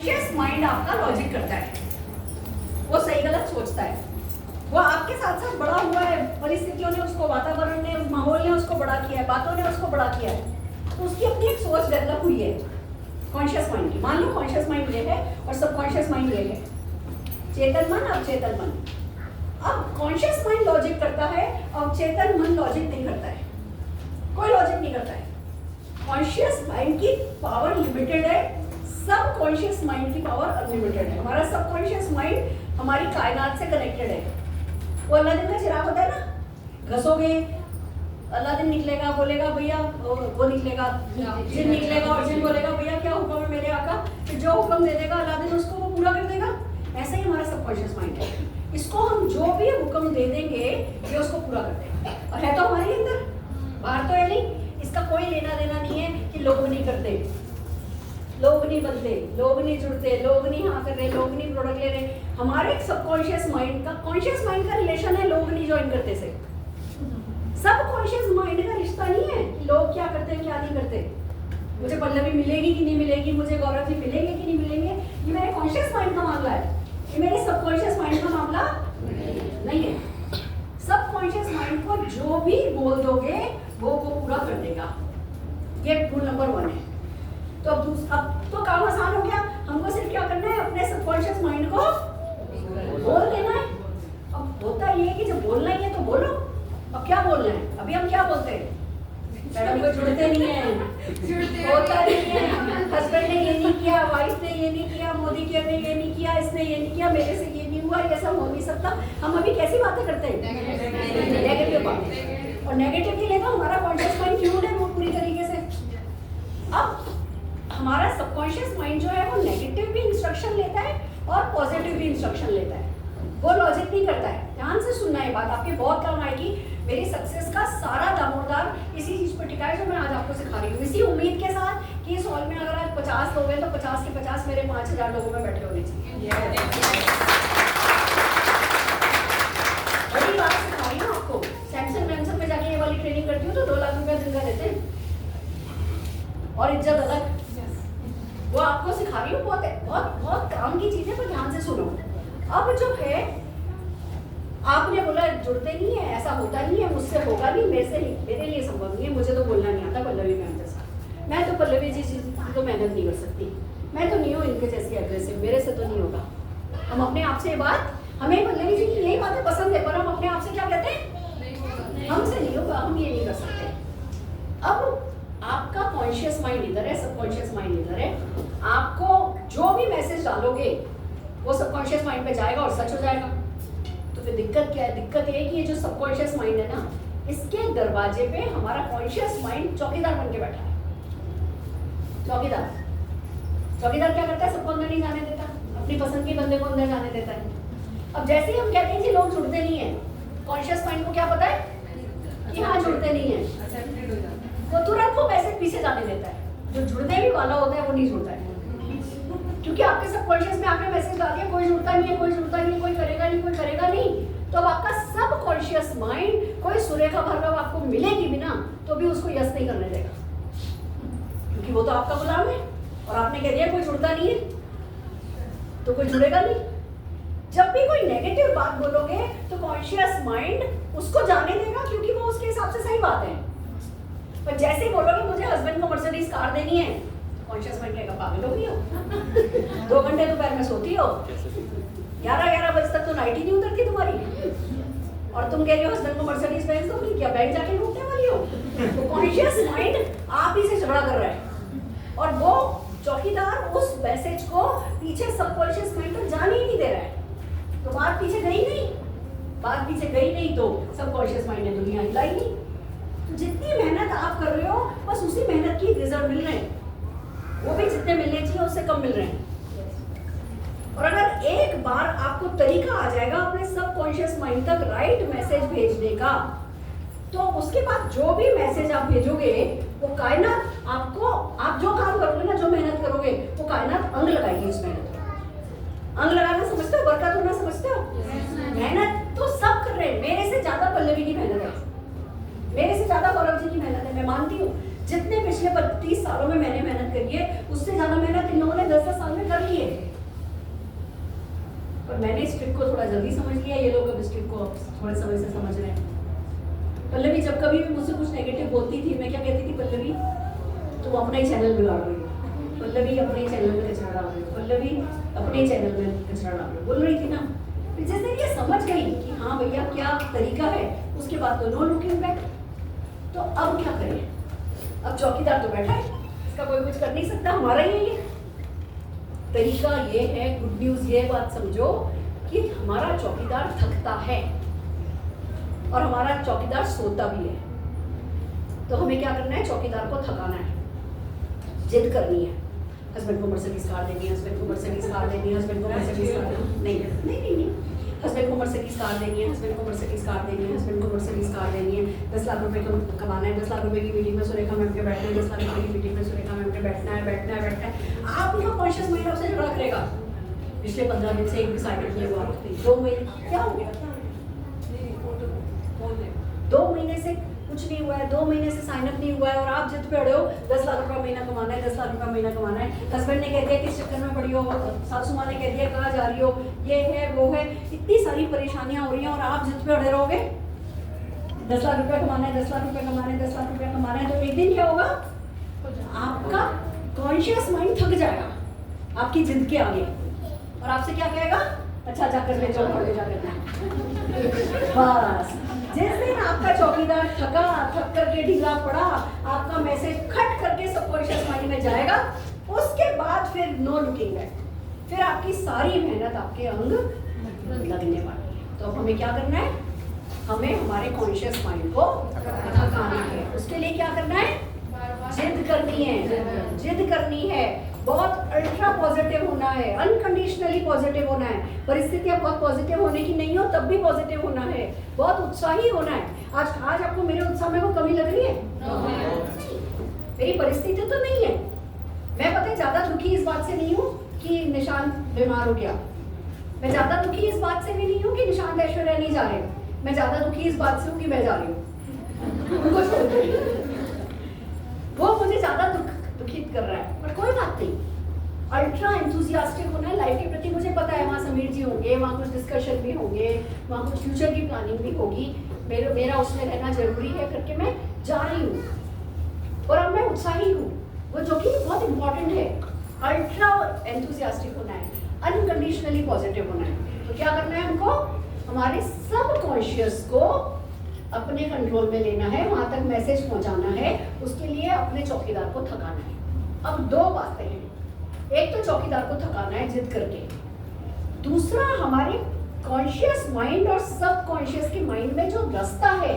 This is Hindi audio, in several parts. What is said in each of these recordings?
कॉन्शियस माइंड आपका लॉजिक करता है, वो सही गलत सोचता है, वो आपके साथ साथ बड़ा हुआ है, परिस्थितियों ने उसको, वातावरण ने, माहौल ने उसको बड़ा किया है, बातों ने उसको बड़ा किया है, तो उसकी अपनी एक सोच डेवलप हुई है कॉन्शियस माइंड की। मान लो कॉन्शियस माइंड ये है और सबकॉन्शियस माइंड ये है, चेतन मन, अवचेतन मन। अब कॉन्शियस माइंड लॉजिक करता है, अवचेतन मन लॉजिक नहीं करता है, कोई लॉजिक नहीं करता है। कॉन्शियस माइंड की पावर लिमिटेड है, सब कॉन्शियस माइंड की पावर अनलिमिटेड है। हमारा सब कॉन्शियस माइंड हमारी कायनात से कनेक्टेड है। वो अलादीन का चिराग होता है ना, घसोगे अलादीन निकलेगा, बोलेगा भैया, वो निकलेगा, जिन निकलेगा और जिन बोलेगा भैया क्या हुक्म है मेरे आका, तो जो हुक्म दे देगा अलादीन उसको वो पूरा कर देगा। ऐसा ही हमारा सबकॉन्शियस माइंड है, इसको हम जो भी हुक्म दे देंगे ये उसको पूरा कर देगा, और है तो हमारे अंदर, बाहर तो है नहीं। इसका कोई लेना देना नहीं है कि लोग नहीं करते, लोग नहीं बनते, लोग नहीं जुड़ते, लोग नहीं हाँ कर रहे, लोग नहीं प्रोडक्ट ले रहे। हमारे सबकॉन्शियस माइंड का, कॉन्शियस माइंड का रिलेशन है लोग नहीं ज्वाइन करते से। सबकॉन्शियस माइंड का रिश्ता नहीं है कि लोग क्या करते हैं क्या नहीं करते, मुझे पल्लवी मिलेगी कि नहीं मिलेगी, मुझे गौरव जी मिलेंगे कि नहीं मिलेंगे, ये मेरे कॉन्शियस माइंड का मामला है, ये मेरे सबकॉन्शियस माइंड का मामला नहीं है। सबकॉन्शियस माइंड को जो भी बोल दोगे वो पूरा कर देगा, ये रूल नंबर 1 है। तो अब तो काम आसान हो गया, हमको सिर्फ क्या करना है, अपने सबकॉन्शियस माइंड को बोल देना है। अब होता ये है कि जब बोलना ही है तो बोलो। अब क्या बोलना है, अभी हम क्या बोलते हैं, मैडम को जुड़ते नहीं है, होता नहीं है, हस्बैंड ने ये नहीं किया, वाइफ ने ये नहीं किया, मोदी के ने ये नहीं किया, इसने ये नहीं किया, मेरे से ये नहीं हुआ, ये सब हो नहीं सकता। हम अभी कैसी बातें करते हैं, नेगेटिव बातें, और नेगेटिव के लिए तो हमारा कॉन्शियस माइंड ट्यून्ड है वो पूरी तरीके से। अब हमारा सबकॉन्शियस माइंड जो है वो नेगेटिव भी इंस्ट्रक्शन लेता है और पॉजिटिव भी इंस्ट्रक्शन लेता है, वो लॉजिक नहीं करता है। ध्यान से सुनना है बात, आपके बहुत काम आएगी। मेरी सक्सेस का सारा दामोदर इसी चीज पर टिका है जो मैं आज आपको सिखा रही हूँ, इसी उम्मीद के साथ कि इस हॉल में अगर आज 50 लोग हैं तो 50 के 50 मेरे 5000 लोगों में बैठे होने चाहिए। बड़ी बात सिखा रही हूँ आपको। सैमसंग में जाके ये वाली ट्रेनिंग करती हूँ तो 2 लाख रुपया दिन का देते हैं, और इज्जत अलग, वो आपको सिखा रही हूँ। बहुत बहुत काम की चीजें, पर ध्यान से सुनो। अब जो है आपने बोला जुड़ते नहीं है, ऐसा होता नहीं है, मुझसे होगा नहीं, मेरे लिए संभव नहीं है, मुझे तो बोलना नहीं आता पल्लवी मैम जैसा, मैं तो पल्लवी जी तो मेहनत नहीं कर सकती, मैं तो नहीं हूँ इनके जैसी एग्रेसिव, मेरे से तो नहीं होगा। हम अपने आप से ये बात, हमें पल्लवी जी की यही बातें पसंद है, पर हम अपने आप से क्या कहते हैं, हमसे नहीं होगा, हम ये नहीं कर सकते। अब आपका कॉन्शियस माइंड इधर है, सबकॉन्शियस माइंड इधर है। आपको जो भी मैसेज डालोगे वो सबकॉन्शियस माइंड पे जाएगा और सच हो जाएगा। तो फिर दिक्कत क्या है, दिक्कत ये है कि ये जो सबकॉन्शियस माइंड है ना, इसके दरवाजे पे हमारा कॉन्शियस माइंड चौकीदार बन के बैठा है। चौकीदार क्या करता है, सबको अंदर नहीं जाने देता, अपनी पसंद के बंदे को अंदर जाने देता है। अब जैसे ही हम कहते हैं कि लोग जुड़ते नहीं है, कॉन्शियस माइंड को क्या पता है कि हाँ जुड़ते नहीं है, वो तुरंत वो मैसेज पीछे जाने देता है। जो जुड़ने भी वाला होता है वो नहीं जुड़ता है, क्योंकि आपके सबकॉन्शियस में आपने मैसेज डाल दिया कोई जुड़ता नहीं है, कोई जुड़ता नहीं है, कोई करेगा नहीं, कोई करेगा नहीं। तो अब आपका सबकॉन्शियस माइंड कोई सुरेखा भार्गव आपको मिलेगी भी ना तो भी उसको यस नहीं करने देगा, क्योंकि वो तो आपका गुलाम है, और आपने कह दिया कोई जुड़ता नहीं है तो कोई जुड़ेगा नहीं। जब भी कोई नेगेटिव बात बोलोगे तो कॉन्शियस माइंड उसको जाने देगा, क्योंकि वो उसके हिसाब से सही बात है। पर जैसे ही बोलोगे मुझे हस्बैंड को मर्सिडीज कार देनी है, कॉन्शियस माइंड कहेगा पागल हो गई हो 2 घंटे दोपहर में सोती हो, 11 बजे तक तो नाइट ही नहीं उतरती तुम्हारी, और तुम कह रही हो हस्बैंड को मर्सिडीज बेंज दोगी, क्या बैंक जाके लूटने वाली हो। तो कॉन्शियस माइंड आप ही से झगड़ा कर रहा है, और वो चौकीदार उस मैसेज को पीछे सबकॉन्शियस माइंड तक जाने ही नहीं दे रहा है। तो बात पीछे गई नहीं तो सबकॉन्शियस माइंड ने दुनिया हिलाई नहीं। तो जितनी मेहनत आप कर रहे हो बस उसी मेहनत की रिजल्ट मिल रहे हैं, वो भी जितने मिलने चाहिए उससे कम मिल रहे हैं। और अगर एक बार आपको तरीका आ जाएगा अपने सबकॉन्शियस माइंड तक राइट मैसेज भेजने का, तो उसके बाद जो भी मैसेज आप भेजोगे वो कायनात आपको, आप जो काम करोगे ना, जो मेहनत करोगे, वो कायनात अंग लगाएगी उस मेहनत को। अंग लगाना समझते हो, बरकत होना समझते हो? मेहनत तो सब कर रहे हैं, मेरे से ज्यादा पल्लवी की मेहनत है, मेरे से ज्यादा गौरव जी की मेहनत है, मैं मानती हूँ। जितने पिछले 30 सालों में मैंने मेहनत करी है उससे ज्यादा मेहनत इन लोगों ने 10-10 साल में कर ली है। पर मैंने इस ट्रिक को थोड़ा जल्दी समझ लिया, ये लोग अब इस ट्रिक को थोड़े समय से समझ रहे हैं। पल्लवी जब कभी भी मुझसे कुछ नेगेटिव बोलती थी, मैं क्या कहती थी, पल्लवी तुम अपना ही चैनल बिगाड़ रही हो, पल्लवी अपने ही चैनल में कचरा डाल रही हो, पल्लवी अपने ही चैनल में कचरा डाल रही हो, बोल रही थी ना। फिर जैसे ये समझ गई कि हाँ भैया क्या तरीका है, उसके बाद तो नो लुकिंग बैक। तो अब क्या करें, अब चौकीदार तो बैठा है, इसका कोई कुछ कर नहीं सकता, हमारा ही है ये तरीका। ये है गुड न्यूज, ये बात समझो कि हमारा चौकीदार थकता है और हमारा चौकीदार सोता भी है। तो हमें क्या करना है, चौकीदार को थकाना है, जिद करनी है। हस्बैंड को मर्सिडीज कार देनी है, हस्बैंड को मर्सिडीज कार देनी है, हस्बैंड को मर्सिडीज कार नहीं नहीं नहीं नहीं हस्बैंड को मर्सिडीज कार देनी है, हस्बैंड को मर्सिडीज कार देनी है, हस्बैंड को मर्सिडीज कार देनी है। 10 लाख रुपए को कमाना है, 10 लाख रुपए की मीटिंग में सुरेखा मैम के बैठना है, 10 लाख रुपए की मीटिंग में सुरेखा मैम के बैठना है, बैठना है, बैठना है। आपका कॉन्शियस माइंड आपसे झगड़ा करेगा, पिछले 15 दिन से एक भी साइकिल नहीं हुआ, 2 महीने क्या हो गया, 2 महीने से कुछ नहीं हुआ है, 2 महीने से साइन अप नहीं हुआ है और आप जिद पे अड़े हो 10 लाख रुपया महीना कमाना है, 10 लाख रुपया महीना कमाना है। हस्बैंड ने कह दिया किस चक्कर में पड़ी हो, सासू माँ ने कह दिया कहाँ जा रही हो, ये है वो है, इतनी सारी परेशानियां हो रही हैं और आप जिद पे अड़े रहोगे। 10 लाख रुपया कमाना है, 10 लाख रुपया कमाना है, 10 लाख रुपया कमाना है, तो एक दिन क्या होगा, आपका कॉन्शियस माइंड थक जाएगा आपकी जिद के आगे और आपसे क्या कहेगा, अच्छा जाकर ले जाओ, घर ले जा करना है। बस जिस दिन आपका चौकीदार थक करके ढीला पड़ा, आपका मैसेज खट करके सबकॉन्शियस माइंड में जाएगा, उसके बाद फिर नो लुकिंग बैक, फिर आपकी सारी मेहनत आपके अंग लगने वाली है। तो हमें क्या करना है, हमें हमारे कॉन्शियस माइंड को थकाना है। उसके लिए क्या करना है, जिद करनी है, जिद करनी है, बहुत अल्ट्रा पॉजिटिव होना है, अनकंडीशनली पॉजिटिव होना है। परिस्थितियां बहुत पॉजिटिव होने की नहीं हो तब भी पॉजिटिव होना है, बहुत उत्साही होना है। आज आपको मेरे उत्साह में को कमी लग रही है? मेरी परिस्थिति तो नहीं है, मैं पता है ज्यादा दुखी इस बात से नहीं हूँ कि निशांत बीमार हो गया, मैं ज्यादा दुखी इस बात से भी नहीं हूँ कि निशांत ऐश्वर्या नहीं जा रहे, मैं ज्यादा दुखी इस बात से हूँ कि मैं जा रही हूँ। वो मुझे ज्यादा दुखित कर रहा है, पर कोई बात नहीं, अल्ट्रा एंथुसियास्टिक होना है लाइफ के प्रति। मुझे पता है वहाँ समीर जी होंगे, वहाँ कुछ डिस्कशन भी होंगे, वहाँ कुछ फ्यूचर की प्लानिंग भी होगी, मेरा उसमें रहना जरूरी है करके मैं जा रही हूँ और अब मैं उत्साही हूँ, वो जो कि बहुत इंपॉर्टेंट है। अल्ट्रा एंथुसियास्टिक होना है, अनकंडीशनली पॉजिटिव होना है। तो क्या करना है हमको, हमारे सब कॉन्शियस को अपने कंट्रोल में लेना है, वहां तक मैसेज पहुंचाना है, उसके लिए अपने चौकीदार को थकाना है। अब 2 बातें हैं, एक तो चौकीदार को थकाना है जिद करके, दूसरा हमारे कॉन्शियस माइंड और सब कॉन्शियस के माइंड में जो रास्ता है,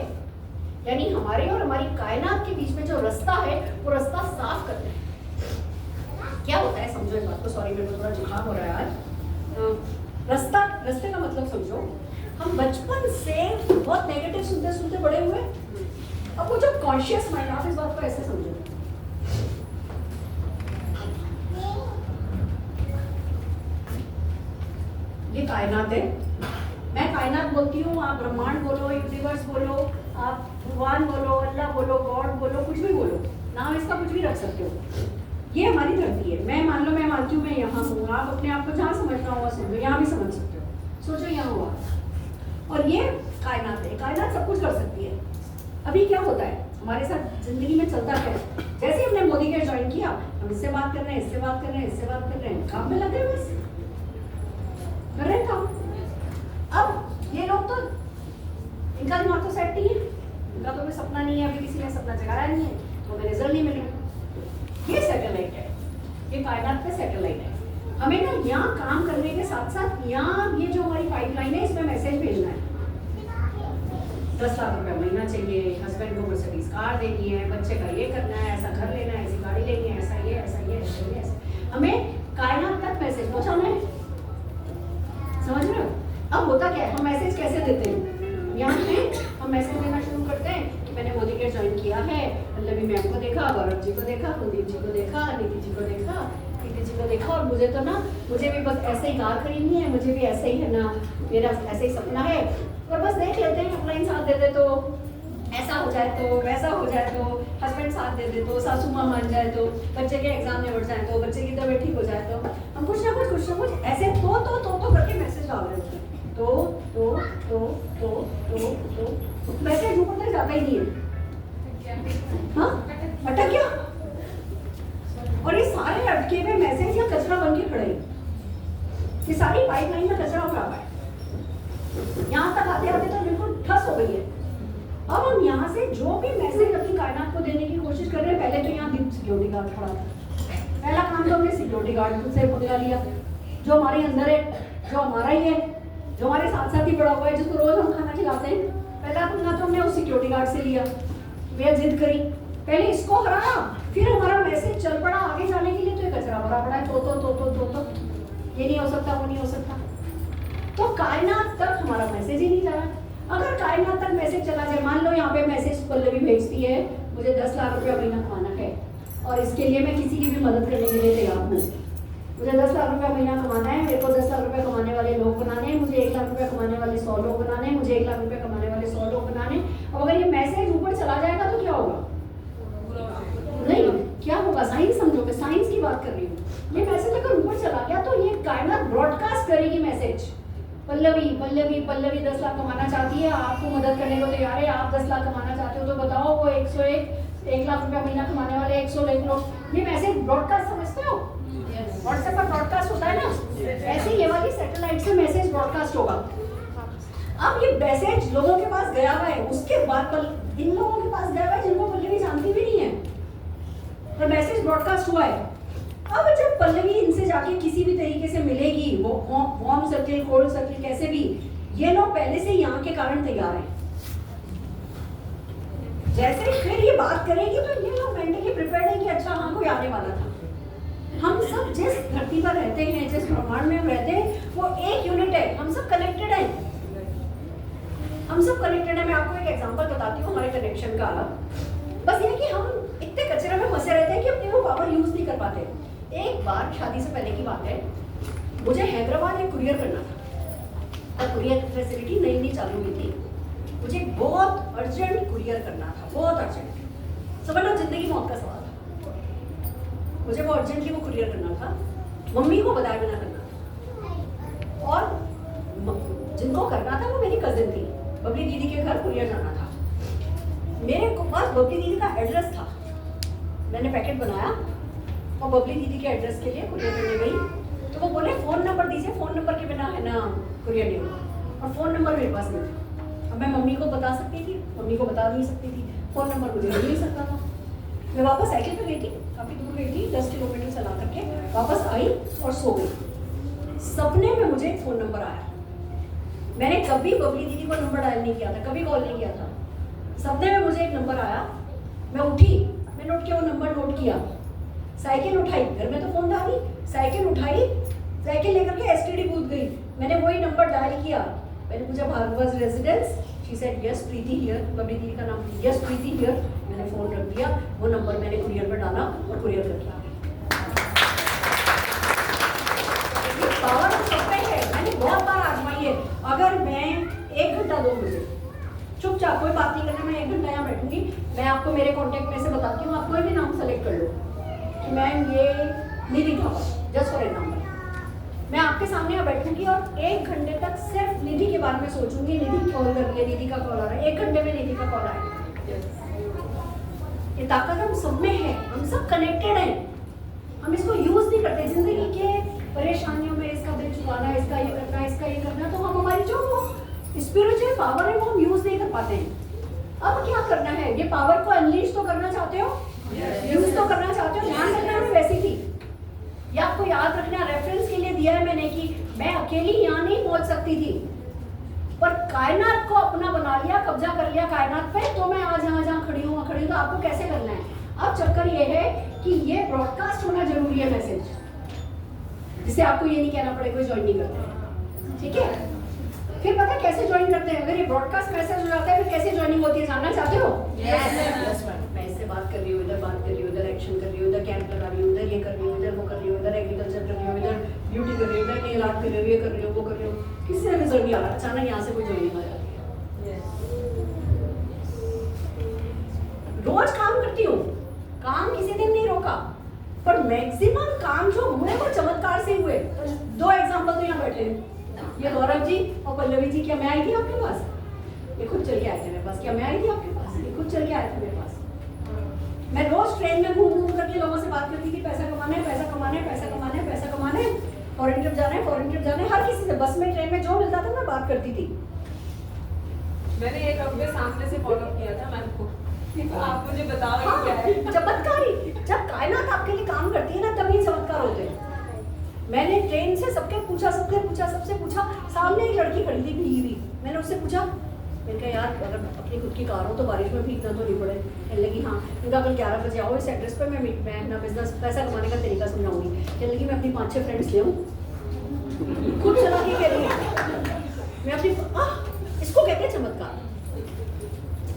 यानी हमारे और हमारी कायनात के बीच में जो रास्ता है, वो रास्ता साफ करना है। क्या होता है समझो इस बात को, सॉरी मेरे को थोड़ा जुकाम हो रहा है आज। रास्ते का मतलब समझो, हम बचपन से बहुत नेगेटिव सुनते सुनते बड़े हुए, अब वो जो कॉन्शियस माइंड, आप इस बात को ऐसे समझो, ये कायनात है, मैं कायनात बोलती हूँ, आप ब्रह्मांड बोलो, यूनिवर्स बोलो, आप भगवान बोलो, अल्लाह बोलो, गॉड बोलो, कुछ भी बोलो, नाम इसका कुछ भी रख सकते हो। ये हमारी धरती है, मैं मान लो मैं मानती हूँ मैं यहाँ हूँ, आप अपने आप को जहाँ समझना होगा समझो, यहाँ भी समझ सकते हो, सोचो यहाँ हुआ, और ये कायनात है, कायनात सब कुछ कर सकती है। अभी क्या होता है हमारे साथ जिंदगी में चलता है, जैसे ही हमने मोदी के ज्वाइन किया, हम इससे बात कर रहे हैं, इससे बात कर रहे हैं, इससे बात कर रहे हैं, काम में लगे बस कर रहे हैं काम। अब ये लोग तो, इनका दिमाग तो सेट नहीं है, इनका तो कोई सपना नहीं है, अभी किसी ने सपना जगाया नहीं है, तो हमें रिजल्ट नहीं मिलेगा। ये सैटेलाइट है, ये कायनात पे सैटेलाइट है, हमें ना यहाँ काम करने के साथ साथ यहाँ ये जो हमारी पाइपलाइन है, इसमें मैसेज भेजना है। 10 लाख रुपया महीना चाहिए, हस्बैंड को मर्सिडीज कार देनी है, बच्चे का ये करना है, ऐसा घर लेना है, ऐसी गाड़ी लेनी है, ऐसा ये ऐसा ये ऐसा ये ऐसा, हमें कायनात तक मैसेज पहुँचाना है, समझ रहे हो? अब होता क्या है, हम मैसेज कैसे देते हैं, यहाँ पे हम मैसेज देना शुरू करते हैं कि मैंने मोदी केयर ज्वाइन किया है, पल्लवी मैम को देखा, गौरव जी को देखा, कुलदीप जी को देखा, नीति जी को देखा, कीर्ति जी को देखा, और मुझे तो ना, मुझे भी बस ऐसे ही कार खरीदनी है, मुझे भी ऐसे ही है ना, मेरा ऐसे ही सपना है, और बस देख लेते हैं, ऑनलाइन साथ दे दे तो ऐसा हो जाए, तो वैसा हो जाए, तो हस्बैंड साथ दे दे, तो सासू माँ मान जाए, तो बच्चे के एग्जाम निबट जाए, तो बच्चे की तबीयत ठीक हो जाए, तो हम कुछ ना कुछ ऐसे तो करके मैसेज डाल रहे हैं। ये सारी पाइपलाइन में कचरा भरा हुआ है, यहाँ तक आते आते तो बिल्कुल ठस हो गई है। अब हम यहाँ से जो भी मैसेज अपनी कायनात को देने की कोशिश कर रहे हैं, पहले तो यहाँ सिक्योरिटी गार्ड खड़ा था, पहला काम तो हमने सिक्योरिटी गार्ड से पकड़ा लिया, जो हमारे अंदर है, जो हमारा ही है, जो हमारे साथ साथ ही पड़ा हुआ है, जिसको रोज हम खाना खिलाते हैं। पहला पंगा तो हमने उस सिक्योरिटी गार्ड से लिया, वे जिद करी, पहले इसको हराया, फिर हमारा मैसेज चल पड़ा आगे जाने के लिए, तो ये कचरा भरा पड़ा है, तो ये नहीं हो सकता, वो नहीं हो सकता। तो कायनात तक हमारा मैसेज ही नहीं जा रहा। अगर कायनात तक मैसेज चला जाए, मान लो यहाँ पे मैसेज पल्लवी भेजती है, मुझे 10 लाख रुपया महीना कमाना है और इसके लिए मैं किसी की भी मदद करने के लिए तैयार हूँ। मुझे 10 लाख रुपया महीना कमाना है, मेरे को 10 लाख रुपया कमाने वाले लोग बनाने हैं, मुझे 1 लाख रुपया कमाने वाले 100 लोग बनाने हैं, मुझे 1 लाख रुपया कमाने वाले 100 लोग बनाने। अब अगर ये मैसेज ऊपर चला जाएगा तो क्या होगा? नहीं, क्या होगा? साइंस समझोगे, साइंस की बात कर रही हूँ। ये मैसेज अगर ऊपर चला गया तो ये कायनात ब्रॉडकास्ट करेगी मैसेज, पल्लवी पल्लवी पल्लवी 10 लाख कमाना चाहती है, आपको मदद करने को तैयार है, आप 10 लाख कमाना चाहते हो तो बताओ, वो 1 लाख रुपया महीना कमाने वाले 100 लोग, ये मैसेज ब्रॉडकास्ट समझते हो? व्हाट्सएप पर ब्रॉडकास्ट होता है ना, ऐसे ये वाली सैटेलाइट से मैसेज ब्रॉडकास्ट होगा। अब ये मैसेज लोगों के पास गया हुआ है, उसके बाद इन लोगों के पास गया हुआ है जिनको पल्लवी जानती भी नहीं है, तो मैसेज ब्रॉडकास्ट हुआ है। अब जब पल्लवी इनसे जाके किसी भी तरीके से मिलेगी, वो वार्म सर्किल, कोल्ड सर्किल, कैसे भी, ये लोग पहले से यहाँ के कारण तैयार हैं। जैसे फिर ये बात करेगी तो ये लोग मेंटली प्रिपेयर्ड है कि अच्छा हाँ कोई आने वाला था। हम सब जिस धरती पर रहते हैं, जिस ब्रह्मांड में हम रहते हैं, वो एक यूनिट है, हम सब कनेक्टेड हैं, हम सब कनेक्टेड हैं। मैं आपको एक एग्जांपल बताती हूँ हमारे कनेक्शन का। बस ये कि हम इतने कचरे में फंसे रहते हैं कि अपनी वो पावर यूज नहीं कर पाते। एक बार शादी से पहले की बात है, मुझे हैदराबाद एक कुरियर करना था, और कुरियर फैसिलिटी नई नई चालू हुई थी, मुझे बहुत अर्जेंट कुरियर करना था, बहुत अर्जेंट, समझ लो जिंदगी मौत का सवाल था। मुझे वो अर्जेंटली वो कुरियर करना था, मम्मी को बताया बिना करना था, और जिनको करना था वो मेरी कजिन थी, बबली दीदी के घर कुरियर जाना था। मेरे पास बबली दीदी का एड्रेस था, मैंने पैकेट बनाया और बबली दीदी के एड्रेस के लिए कुरियर करने गई, तो वो बोले फ़ोन नंबर दीजिए, फ़ोन नंबर के बिना है ना कुरियर नहीं होगा, और फ़ोन नंबर मेरे पास नहीं था। अब मैं मम्मी को बता सकती थी, मम्मी को बता नहीं सकती थी, फ़ोन नंबर मुझे मिल नहीं सकता था। मैं वापस साइकिल पे गई थी, काफ़ी दूर गई थी, 10 किलोमीटर चला करके वापस आई और सो गई। सपने में मुझे एक फ़ोन नंबर आया, मैंने कभी बबली दीदी को नंबर डायल नहीं किया था, कभी कॉल नहीं किया था। सपने में मुझे एक नंबर आया, मैं उठी, मैं नोट किया, वो नंबर नोट किया, साइकिल उठाई, घर में तो फोन था नहीं, साइकिल उठाई, साइकिल लेकर के एसटीडी बूथ गई, मैंने वही नंबर डायल किया, मैंने पूछा Bharadwaj residence, she said yes Preeti here, Babli दीदी का नाम, यस प्रीति हियर, मैंने फोन रख दिया, वो नंबर मैंने कुरियर पर डाला और कुरियर करके आ गई। ये पावर सब पे है, मैंने बहुत बार आजमाई है। अगर मैं 1 घंटा 2 बजे चुपचाप कोई बात नहीं करना, मैं 1 घंटा यहाँ बैठूंगी, मैं आपको मेरे कॉन्टेक्ट में से बताती हूँ, आप कोई भी नाम सेलेक्ट कर लो कि मैम ये निधि थापर, जस्ट फॉर एग्जाम्पल, मैं आपके सामने यहाँ बैठूंगी और 1 घंटे तक सिर्फ निधि के बारे में सोचूंगी, निधि कॉल कर रही है, निधि का कॉल आ रहा है, 1 घंटे में निधि का कॉल आएगा। ये ताकत हम सब में है, हम सब कनेक्टेड हैं, हम इसको यूज नहीं करते। जिंदगी के परेशानियों में इसका दिल छुपाना, इसका ये करना, इसका ये करना, तो हम हमारी जो स्पिरिचुअल पावर है वो हम यूज नहीं कर पाते हैं। अब क्या करना है, ये पावर को अनलीश तो करना चाहते हो, यूज तो करना चाहते हो। ध्यान रखना मैं वैसी थी, ये आपको याद रखना, रेफरेंस के लिए दिया है मैंने कि मैं अकेली यहाँ नहीं पहुंच सकती थी, पर कायनात को अपना बना लिया, कब्जा कर लिया कायनात पे, तो मैं आज यहाँ जहाँ खड़ी हूँ तो आपको कैसे करना है। अब चक्कर ये है कि ये ब्रॉडकास्ट होना जरूरी है मैसेज, जिससे आपको ये नहीं कहना पड़े कोई ज्वाइन नहीं करते, ठीक है। फिर पता कैसे ज्वाइन करते हैं, अगर ये ब्रॉडकास्ट मैसेज हो जाता है फिर कैसे ज्वाइनिंग होती है, जानना चाहते हो? यस मैं इससे बात कर रही हूँ, इधर बात कर रही हूँ, इधर एक्शन कर रही हूँ, इधर कैंप लगा रही हूँ, इधर ये कर रही हूँ, इधर वो कर रही हूँ, इधर एग्रीकल्चर कर रही हूँ, इधर ब्यूटी कर रही हूँ, इधर नेल आर्ट कर रही हूँ, ये कर रही हूँ, वो कर रही हूँ, किसी ने रिजल्ट नहीं आ रहा, अचानक यहाँ से कोई ज्वाइनिंग आ जाती है। रोज काम करती हूँ, काम किसी दिन नहीं रोका, पर मैक्सिमम काम जो हुए वो चमत्कार से हुए। 2 एग्जांपल तो यहाँ बैठे हैं, ये गौरव जी और पल्लवी जी। क्या मैं आई थी आपके पास? ये खुद चल के आए थे मेरे पास। क्या मैं आई थी आपके पास? ये खुद चल के आए थे मेरे पास। मैं रोज ट्रेन में घूम घूम करके लोगों से बात करती थी, पैसा कमाना है, पैसा कमाना है, पैसा कमाना है, पैसा कमाना है। फॉरेन ट्रिप जाना है, फॉरेन ट्रिप जाना है, हर किसी से, बस में ट्रेन में जो मिलता था मैं बात करती थी। मैंने एक अपने सामने से फॉलो किया था मैम को, आप मुझे बताओ ये क्या है? चमत्कारी, जब कायनात आपके लिए काम करती है ना तब ये चमत्कार होते हैं। मैंने ट्रेन से सबसे पूछा, सामने एक लड़की खड़ी थी भीगी हुई, मैंने उससे पूछा, मैंने कहा यार अगर अपनी खुद की कार हो तो बारिश में भीगना तो नहीं पड़े। कहने लगी हाँ। उनका कल 11 बजे आओ इस एड्रेस पर, मैं अपना बिजनेस पैसा कमाने का तरीका समझाऊंगी। कहने लगी मैं अपनी 5-6 फ्रेंड्स ले आऊँ, खुद चला के कह रही है मैं अपनी इसको कहते हैं चमत्कार,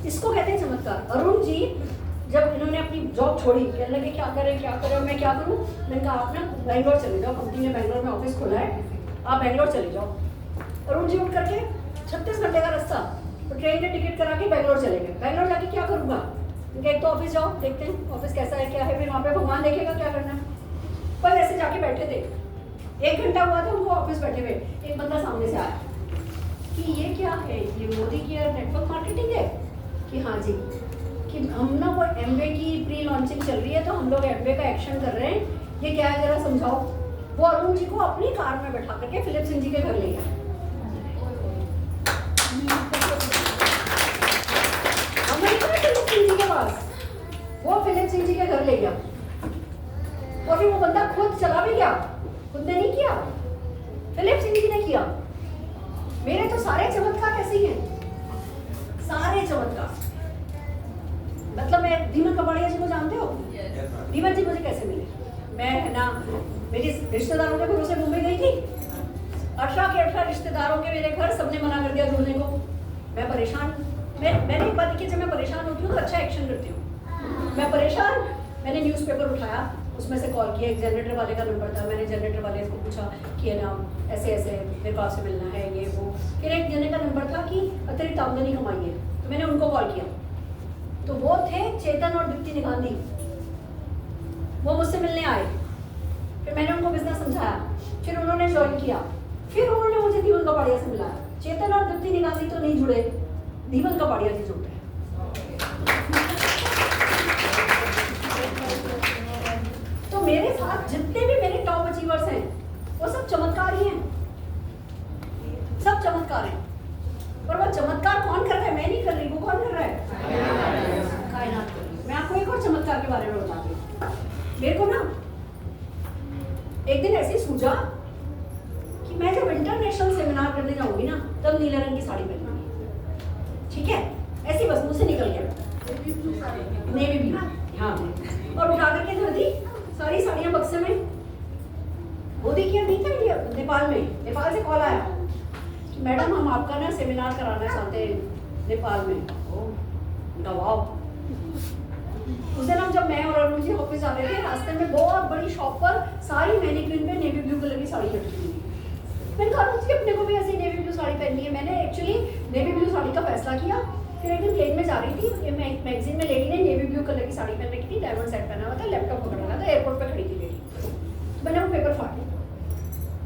इसको कहते हैं चमत्कार। अरुण जी जब इन्होंने अपनी जॉब छोड़ी, कहने लगे क्या करें, मैं क्या करूँ? मैंने कहा आप ना बैंगलोर चले जाओ, कंपनी ने बैंगलोर में ऑफिस खोला है, आप बैंगलोर चले जाओ। अरुण जी उठ करके 36 घंटे का रास्ता, तो ट्रेन के टिकट करा के बैंगलोर चले गए। बैंगलोर जाके क्या करूँगा? उनका एक तो ऑफिस जाओ, देखते हैं ऑफिस कैसा है क्या है, फिर वहाँ पे भगवान देखेगा क्या करना है। पर ऐसे जाके बैठे थे, 1 घंटा हुआ था उनको ऑफिस बैठे हुए, एक बंदा सामने से आया कि ये क्या है, ये मोदी की नेटवर्क मार्केटिंग है कि हाँ जी, कि हम ना वो एमवे की प्री लॉन्चिंग चल रही है तो हम लोग एमवे का एक्शन कर रहे हैं, ये क्या है जरा समझाओ। वो अरुण जी को अपनी कार में बैठा करके फिलिप सिंह जी के घर ले गया। फिलिप सिंह जी के पास, वो फिलिप सिंह जी के घर ले गया और फिर वो बंदा खुद चला भी गया, खुद ने नहीं किया, फिलिप सिंह जी ने किया। मेरे तो सारे चमत्कार ऐसे ही हैं, सारे चमत्कार। मतलब मैं धीमन कपाड़िया जी को जानते हो? धीमन जी मुझे कैसे मिले? मैं है ना मेरी रिश्तेदारों के भरोसे मुंबई गई थी, 18 के 18 रिश्तेदारों के मेरे घर, सबने मना कर दिया जुड़ने को। मैं परेशान, मैंने एक बात देखी, जब मैं परेशान होती हूँ तो अच्छा एक्शन करती हूँ। मैं परेशान, मैंने न्यूज़पेपर उठाया, उसमें से कॉल किया, एक जनरेटर वाले का नंबर था, मैंने जनरेटर वाले को पूछा कि है ना ऐसे ऐसे मेरे को आपसे मिलना है ये वो। फिर एक जने का नंबर था कि अतिरिक्त आमदनी कमाई है, तो मैंने उनको कॉल किया, तो वो थे चेतन और दीप्ति निगांधी, वो मुझसे मिलने आए। फिर मैंने उनको बिजनेस समझाया, फिर उन्होंने ज्वाइन किया, फिर उन्होंने मुझे धीमन कपाड़िया से मिलाया। चेतन और दीप्ति निगांधी तो नहीं जुड़े, धीमन कपाड़िया जी जुड़े। तो मेरे साथ जितने भी मेरे टॉप अचीवर्स हैं वो सब चमत्कार ही हैं, सब चमत्कार हैं। पर वो चमत्कार कौन कर रहा है? मैं नहीं कर रही, वो कौन कर रहा है? कायनात। मैं आपको एक और चमत्कार के बारे में बताती हूँ। मेरे को ना एक दिन ऐसे सूझा कि मैं जब इंटरनेशनल सेमिनार करने जाऊंगी ना तब नीले रंग की साड़ी पहनूंगी, ठीक है? ऐसी बस मुझसे निकल गया, नेवी ब्लू, हाँ, और उठा करके धर दी सारी साड़ियाँ बक्से में। वो देखिए नहीं था इंडिया, नेपाल में, नेपाल से कॉल आया कि मैडम हम आपका ना सेमिनार कराना चाहते हैं नेपाल में। वाह। उस दिन हम जब मैं और अरुण जी ऑफिस जा रहे थे, रास्ते में बहुत बड़ी शॉप पर सारी मैनिक्विन में नेवी ब्लू कलर की साड़ी लटकी हुई। मैंने कहा अरुण जी अपने को भी ऐसी नेवी ब्लू साड़ी पहननी है। मैंने एक्चुअली नेवी ब्लू साड़ी का फैसला किया। फिर एक दिन प्लेन में जा रही थी, मैगजीन में लेडी ने नेवी ब्लू कलर की साड़ी पहन रखी थी, डायमंड सेट पहना हुआ था, लैपटॉप पकड़ा हुआ था, एयरपोर्ट पे खड़ी थी लेडी। मैंने वो पेपर फाड़ लिया।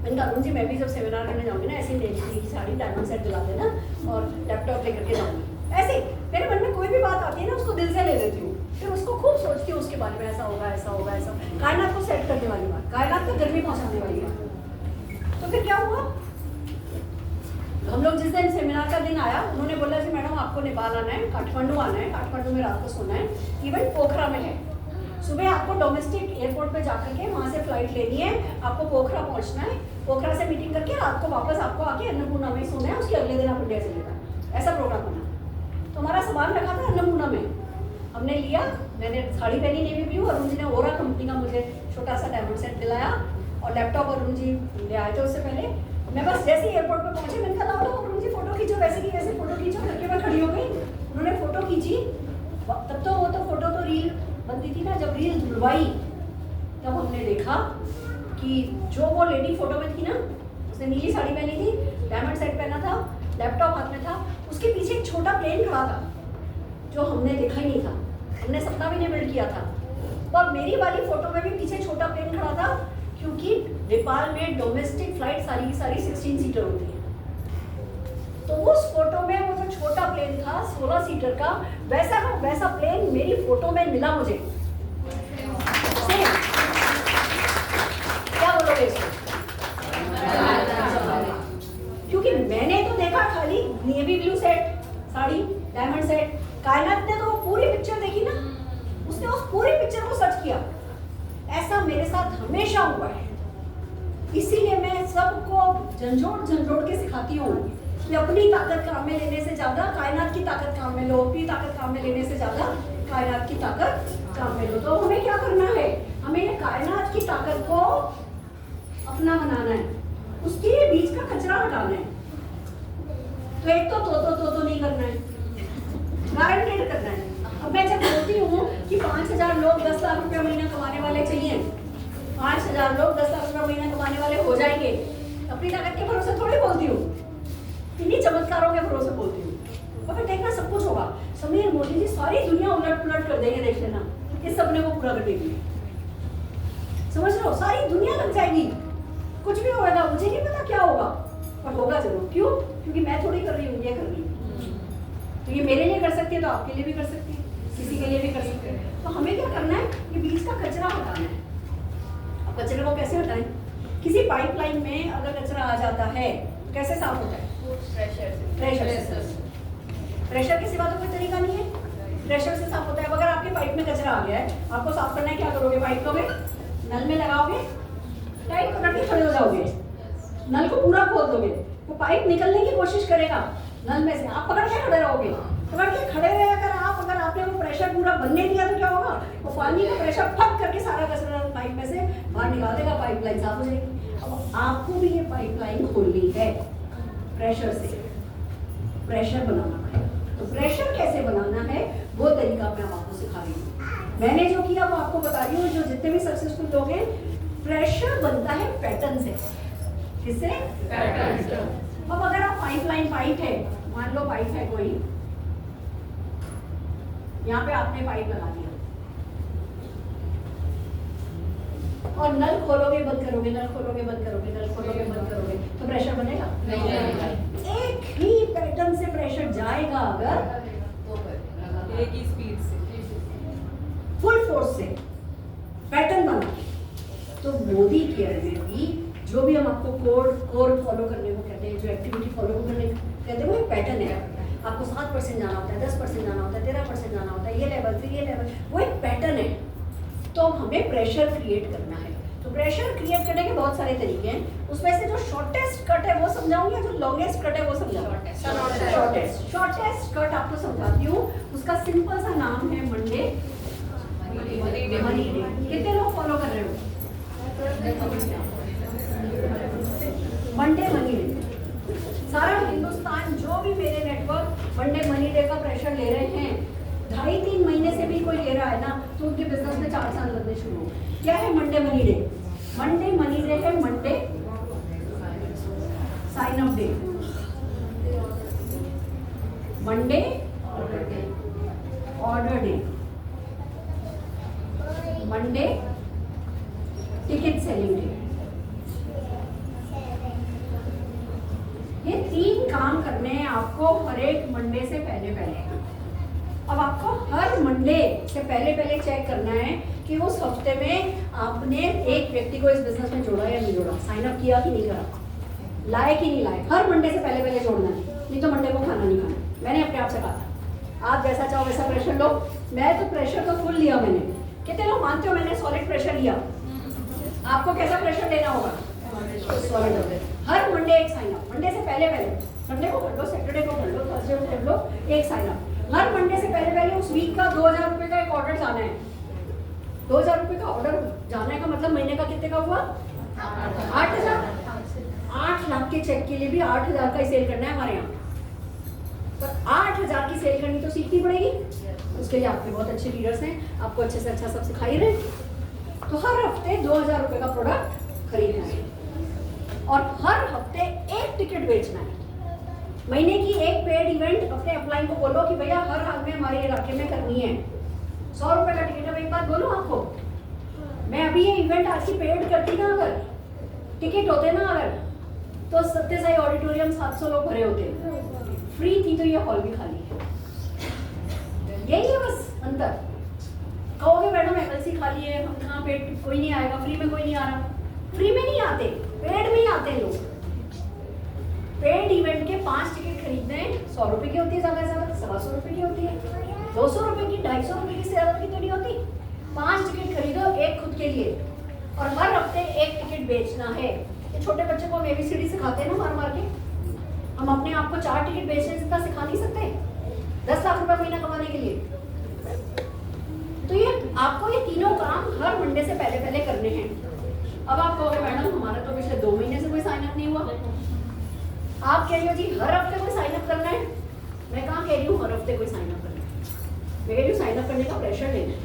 मैंने कहा अरुण जी मैं भी जब सेमिनार करने जाऊँगी ना ऐसी नेवी की साड़ी डायमंड सेट दिला देना और लैपटॉप लेकर के जाऊँगी। ऐसे मेरे मन में कोई भी बात आती है ना उसको दिल से ले लेती हूँ, फिर उसको खूब सोचती हूँ उसके बारे में, ऐसा होगा ऐसा होगा ऐसा। कायनात को सेट करने वाली बात, कायनात को गर्मी पहुँचाने वाली बात। तो फिर क्या हुआ, हम लोग जिस दिन सेमिनार का दिन आया उन्होंने बोला जी मैडम आपको नेपाल आना है, काठमांडू आना है, काठमांडू में रात को सोना है, इवेंट पोखरा में है, सुबह आपको डोमेस्टिक एयरपोर्ट पे जाकर के वहाँ से फ्लाइट लेनी है, आपको पोखरा पहुँचना है, पोखरा से मीटिंग करके रात को वापस आपको आके अन्नपूर्णा में सोना है, उसके अगले दिन आप इंडिया चलेगा। ऐसा प्रोग्राम बना। तो हमारा सामान रखा था अन्नपूर्णा में, हमने लिया, मैंने साड़ी पहनी नेवी ब्लू, अरुण जी ने ओरा कंपनी का मुझे छोटा सा डायमंड सेट दिलाया और लैपटॉप अरुण जी ले आए थे उससे पहले। मैं बस जैसे ही एयरपोर्ट पे पहुंचे मैंने कहा लाओ अरुण जी फोटो खींचो, वैसे की वैसे फोटो खींचो करके मैं खड़ी हो गई। उन्होंने फोटो खींची, तब तो वो तो फोटो तो रील बनती थी ना, जब रील धुलवाई तब हमने देखा कि जो वो लेडी फोटो में थी ना उसने नीली साड़ी पहनी थी, डायमंड सेट पहना था, लैपटॉप हाथ में था, उसके पीछे एक छोटा प्लेन खड़ा था जो हमने देखा ही नहीं था, हमने सपना भी नहीं बिल्ड किया था। और मेरी वाली फोटो में भी पीछे छोटा प्लेन खड़ा था क्योंकि नेपाल में डोमेस्टिक फ्लाइट सारी की सारी 16 सीटर होती है। तो उस फोटो में वो जो छोटा प्लेन था 16 सीटर का, वैसा का वैसा प्लेन मेरी फोटो में मिला मुझे। क्या बोलोगे इसको? सनसेट, कायनात ने तो वो पूरी पिक्चर देखी ना, उसने उस पूरी पिक्चर को सर्च किया। ऐसा मेरे साथ हमेशा हुआ है, इसीलिए मैं सबको झंझोड़ के सिखाती हूँ कि अपनी ताकत काम में लेने से ज्यादा कायनात की ताकत काम में लो, अपनी ताकत काम में लेने से ज्यादा कायनात की ताकत काम में लो। तो हमें क्या करना है, हमें कायनात की ताकत को अपना बनाना है, उसके बीच का कचरा हटाना है। तो एक तो नहीं करना है, गारंटेड करना है। अब मैं जब बोलती हूँ कि 5,000 लोग 10 लाख रुपया महीना कमाने वाले चाहिए, 5,000 लोग 10 लाख रुपया महीना कमाने वाले हो जाएंगे, अपनी ताकत के भरोसे थोड़ी बोलती हूँ, इन्हीं चमत्कारों के भरोसे बोलती हूँ। और फिर देखना सब कुछ होगा। समीर मोदी जी सारी दुनिया उलट पुलट कर देंगे, देख लेना, इस सपने को पूरा करने के लिए। समझ लो, सारी दुनिया लग जाएगी, कुछ भी होगा, मुझे नहीं पता क्या होगा, पर होगा जरूर। क्यों? क्योंकि मैं थोड़ी कर रही हूँ, ये कर रही हूँ। तो ये मेरे लिए कर सकती है तो आपके लिए भी कर सकती है, किसी के लिए भी कर सकते हैं। तो हमें क्या करना है, ये बीच का कचरा हटाना है। अब कचरे को कैसे हटाएं? किसी पाइपलाइन में अगर कचरा आ जाता है तो कैसे साफ होता है? प्रेशर के सिवा तो कोई तरीका नहीं है, प्रेशर से साफ होता है। अगर आपके पाइप में कचरा आ गया है, आपको साफ करना है, क्या करोगे? पाइप लोगे, नल में लगाओगे, टाइट पकड़ के खड़े हो जाओगे, नल को पूरा खोल दोगे, वो पाइप निकलने की कोशिश करेगा नल में से, आप पकड़ के खड़े रहोगे। पकड़ के खड़े रहकर अगर आपने वो प्रेशर पूरा बनने दिया तो क्या होगा? वो पानी का प्रेशर फट करके सारा कचरा पाइप में से बाहर निकाल देगा, पाइपलाइन साफ हो जाएगी। अब आपको भी ये पाइपलाइन खोलनी है, प्रेशर से प्रेशर बनाना है। तो प्रेशर कैसे बनाना है वो तरीका मैं आपको सिखा रही हूँ। मैंने जो किया वो आपको बता रही हूँ। जो जितने भी सक्सेसफुल लोग हैं, प्रेशर बनता है पैटर्न से। किससे? पैटर्न से। अब अगर आप पाइप है, मान लो पाइप है कोई, यहाँ पे आपने पाइप लगा दिया और नल खोलोगे बंद करोगे, नल खोलोगे बंद करोगे, नल खोलोगे बंद करोगे, तो प्रेशर बनेगा? नहीं। एक ही पैटर्न से प्रेशर जाएगा अगर एक ही स्पीड से, फुल फोर्स से पैटर्न बना। तो मोदी केयर में भी जो भी हम आपको कोड फॉलो करने को कहते हैं, जो एक्टिविटी फॉलो करने कहते हैं, वो एक पैटर्न है। आपको 7% जाना होता है, 10% जाना होता है, 13% जाना होता है, ये लेवल फिर ये लेवल, वो एक पैटर्न है। तो हमें प्रेशर क्रिएट करना है। तो प्रेशर क्रिएट करने के बहुत सारे तरीके हैं, उसमें से जो शॉर्टेस्ट कट है वो समझाऊंगी, या जो लॉन्गेस्ट कट है वो समझाऊंगी। शॉर्टेस्ट कट आपको समझाती हूँ। उसका सिंपल सा नाम है मंडे मनी डे। कितने लोग फॉलो कर रहे हो? Monday money day. सारा हिंदुस्तान, जो भी मेरे नेटवर्क मंडे मनी डे का प्रेशर ले रहे हैं, 2.5-3 महीने से भी कोई ले रहा है ना, तो उनके बिजनेस में 4 साल लगने शुरू हो। क्या है Monday money day? Monday money day है Monday sign up day, Monday order day, Monday ticket selling day. ये 3 काम करने हैं आपको हर एक मंडे से पहले। अब आपको हर मंडे से पहले चेक करना है कि उस हफ्ते में आपने एक व्यक्ति को इस बिजनेस में जोड़ा या नहीं जोड़ा, साइन अप किया कि नहीं करा, लाए कि नहीं लाए। हर मंडे से पहले जोड़ना है, नहीं तो मंडे को खाना नहीं खाना। मैंने अपने आप से कहा था, आप जैसा चाहो वैसा प्रेशर लो। मैं तो प्रेशर तो फुल लिया मैंने। कितने लोग मानते हो मैंने सॉलिड प्रेशर लिया? आपको कैसा प्रेशर लेना होगा? सॉलिड। हर मंडे एक साइन अप, मंडे से पहले संडे को कर लो, सैटरडे को कर लो, थर्सडे को कर लो, एक साइन अप। हर मंडे से पहले उस वीक का 2,000 रुपए का एक ऑर्डर जाना है। 2,000 रुपए का ऑर्डर जाने का मतलब महीने का कितने का हुआ? 8,000। 8 लाख के चेक के लिए भी 8,000 का ही सेल करना है हमारे यहाँ। पर 8,000 की सेल करनी तो सीखनी पड़ेगी। उसके लिए आपके बहुत अच्छे लीडर्स हैं, आपको अच्छे से अच्छा सब सिखाई रहे। तो हर हफ्ते 2,000 रुपए का प्रोडक्ट खरीदना है और हर हफ्ते एक टिकट बेचना है। महीने की एक पेड इवेंट अपने अपलाइन को बोलो कि भैया हर हाल में हमारे इलाके में करनी है। 100 रुपए का टिकट है। एक बात बोलूं आपको, मैं अभी ये इवेंट आज की पेड करती ना, अगर टिकट होते ना अगर, तो सत्य साई ऑडिटोरियम 700 लोग भरे होते। फ्री थी तो ये हॉल भी खाली है। यही है बस अंतर। कहोगे मैडम एमएलसी खाली है, हम कहाँ पेड, कोई नहीं आएगा, फ्री में कोई नहीं आ रहा। फ्री में नहीं आते, पेड में ही आते लोग। पेड इवेंट के 5 टिकट खरीदने हैं, 100 रुपए की होती है, ज्यादा से ज्यादा 125 रुपए की होती है, 200 रुपए की, 250 रुपए की से ज्यादा की तो नहीं होती। 5 टिकट खरीदो, एक खुद के लिए, और हर हफ्ते एक टिकट बेचना है। ये छोटे बच्चों को हम ABCD सिखाते हैं ना मार मार के, हम अपने आप को 4 टिकट बेचने से इतना सिखा नहीं सकते 10 लाख रुपए महीना कमाने के लिए। तो ये आपको ये तीनों काम हर मंडे से पहले पहले करने हैं। अब आप कहोगे मैडम हमारा तो पिछले 2 महीने से कोई साइन अप नहीं हुआ। आप कह रही हो जी हर हफ्ते कोई साइन अप करना है। मैं कहाँ कह रही हूँ हर हफ्ते कोई साइन अप करना है, मैं कह रही हूँ साइन अप करने का प्रेशर लेना है।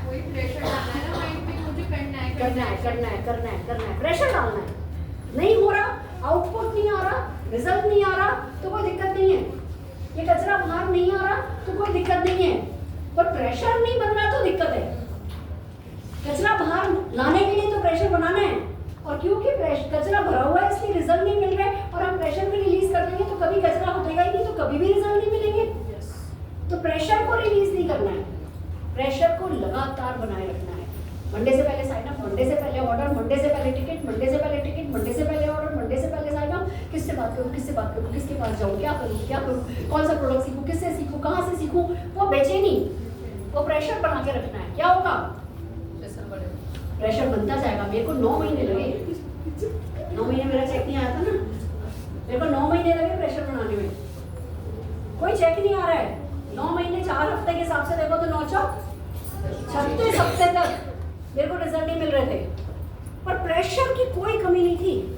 कोई प्रेशर डालना है ना माइंड पे, मुझे करना है करना है करना है करना है करना है, प्रेशर डालना है। नहीं हो रहा, आउटपुट नहीं आ रहा, रिजल्ट नहीं आ रहा तो कोई दिक्कत नहीं है। ये कचरा बाहर नहीं आ रहा तो कोई दिक्कत नहीं है, पर प्रेशर नहीं बन रहा तो दिक्कत है। कचरा बाहर लाने के लिए तो प्रेशर बनाना है, और क्योंकि कचरा भरा हुआ है इसलिए रिजल्ट नहीं मिल रहा है, और हम प्रेशर भी रिलीज कर देंगे तो कभी कचरा हटेगा ही नहीं, तो कभी भी रिजल्ट नहीं मिलेंगे। तो प्रेशर को रिलीज नहीं करना है, प्रेशर को लगातार बनाए रखना है। मंडे से पहले साइन अप, मंडे से पहले ऑर्डर, मंडे से पहले टिकट, मंडे से पहले टिकट, मंडे से पहले ऑर्डर, मंडे से पहले साइन अप। किससे बात करूं, किससे बात करूं, किसके पास जाऊं, क्या करूं, कौन सा प्रोडक्ट सीखूं, किससे सीखूं, कहाँ से सीखूं। वो बेचैनी, वो प्रेशर बना के रखना है। क्या होगा, प्रेशर बनता जाएगा। मेरे को 9 महीने लगे, 9 महीने मेरा चेक नहीं आया था ना, मेरे को 9 महीने लगे प्रेशर बनाने में। कोई चेक नहीं आ रहा है, 9 महीने 4 हफ्ते के हिसाब से देखो तो 9 चौक 36 हफ्ते तक मेरे को रिजल्ट नहीं मिल रहे थे, पर प्रेशर की कोई कमी नहीं थी।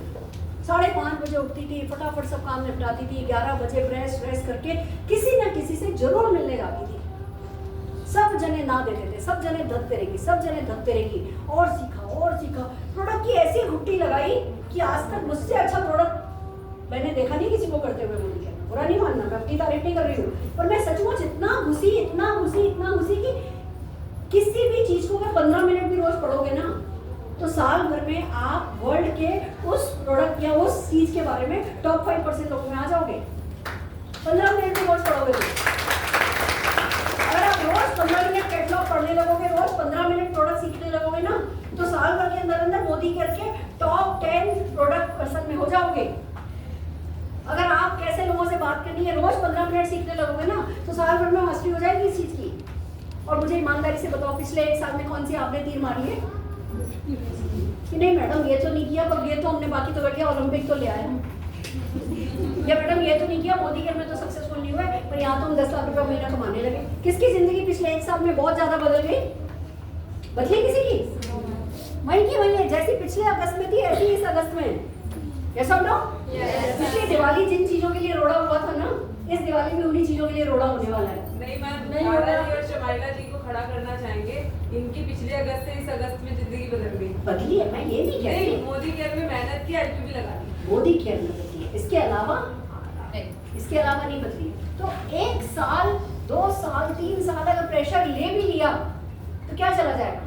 5:30 बजे उठती थी, फटाफट सब काम निपटाती थी, 11 बजे फ्रेश करके किसी ना किसी से जरूर मिलने जाती थी। सब जने ना देते थे, सब जने धत्ते रहेगी, सब जने धत्ते रहेगी, और सीखा। प्रोडक्ट की ऐसी घुट्टी लगाई कि आज तक मुझसे अच्छा प्रोडक्ट मैंने देखा नहीं किसी को करते हुए। मुझे बुरा नहीं मानना, मैं अपनी तारीफ नहीं कर रही हूँ, पर मैं सचमुच इतना घुसी कि किसी भी चीज को अगर 15 मिनट भी रोज पढ़ोगे ना, तो साल भर में आप वर्ल्ड के उस प्रोडक्ट या उस चीज के बारे में टॉप 5% लोगों में आ जाओगे। 15 मिनट भी रोज पढ़ोगे तो। अगर आप रोज 15 मिनट कैटलॉग पढ़ने लगोगे, रोज 15 मिनट प्रोडक्ट सीखने लगोगे ना, तो साल भर के अंदर मोदी करके टॉप 10 प्रोडक्ट पर्सन में हो जाओगे। अगर आप कैसे लोगों से बात करनी है रोज 15 मिनट सीखने लगोगे ना, तो साल भर में मास्टरी हो जाएगी इस चीज की। और मुझे ईमानदारी से बताओ, पिछले 1 साल में कौन सी आपने तीर मारी है कि नहीं मैडम ये तो नहीं किया, पर ये तो हमने बाकी तो कर लिया, ओलंपिक तो ले आए हम, या मैडम ये तो नहीं किया, मोदी के में तो सक्सेसफुल नहीं हुए, पर यहाँ तो हम 10 लाख रुपया महीना कमाने लगे। किसकी जिंदगी पिछले 1 साल में बहुत ज्यादा बदल गई? बदली किसी की? वही जैसी पिछले अगस्त में थी ऐसी इस अगस्त में। यस और नो? पिछली दिवाली जिन चीजों के लिए रोड़ा हुआ था ना, इस दिवाली में उन्हीं चीजों के लिए रोड़ा होने वाला है। नहीं मैम, और शमाइला जी को खड़ा करना चाहेंगे, इनकी पिछले अगस्त से इस अगस्त में जिंदगी बदल गई। बदली है, मैं ये नहीं कह रही। मोदी केयर में मेहनत की, IQ भी लगा दी। मोदी केयर में बदली है, इसके अलावा नहीं बदली। तो 1 साल 2 साल 3 साल अगर प्रेशर ले भी लिया तो क्या चला जाएगा?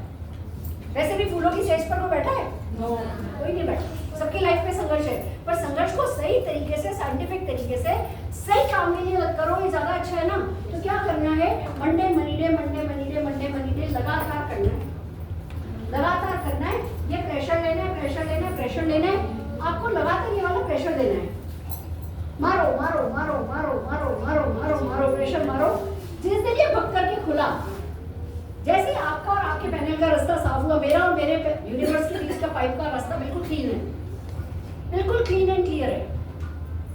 वैसे भी फूलों की स्टेज पर कोई बैठा है? कोई नहीं बैठा। सबकी लाइफ में संघर्ष है, पर संघर्ष को सही तरीके से, साइंटिफिक तरीके से सही काम के लिए करो, ये ज्यादा अच्छा है ना। तो क्या करना है, मंडे मनीडे लगातार करना है, लगातार करना है। ये प्रेशर लेना है, प्रेशर लेना है, आपको लगातार ये वाला प्रेशर देना है। मारो प्रेशर मारो। जिस दिन ये भग करके खुला, जैसे आपका और आपके पैनल का रास्ता साफ हुआ, मेरा और मेरे यूनिवर्स के बीच का पाइप का रास्ता बिल्कुल क्लीन है, बिल्कुल क्लीन एंड क्लियर है।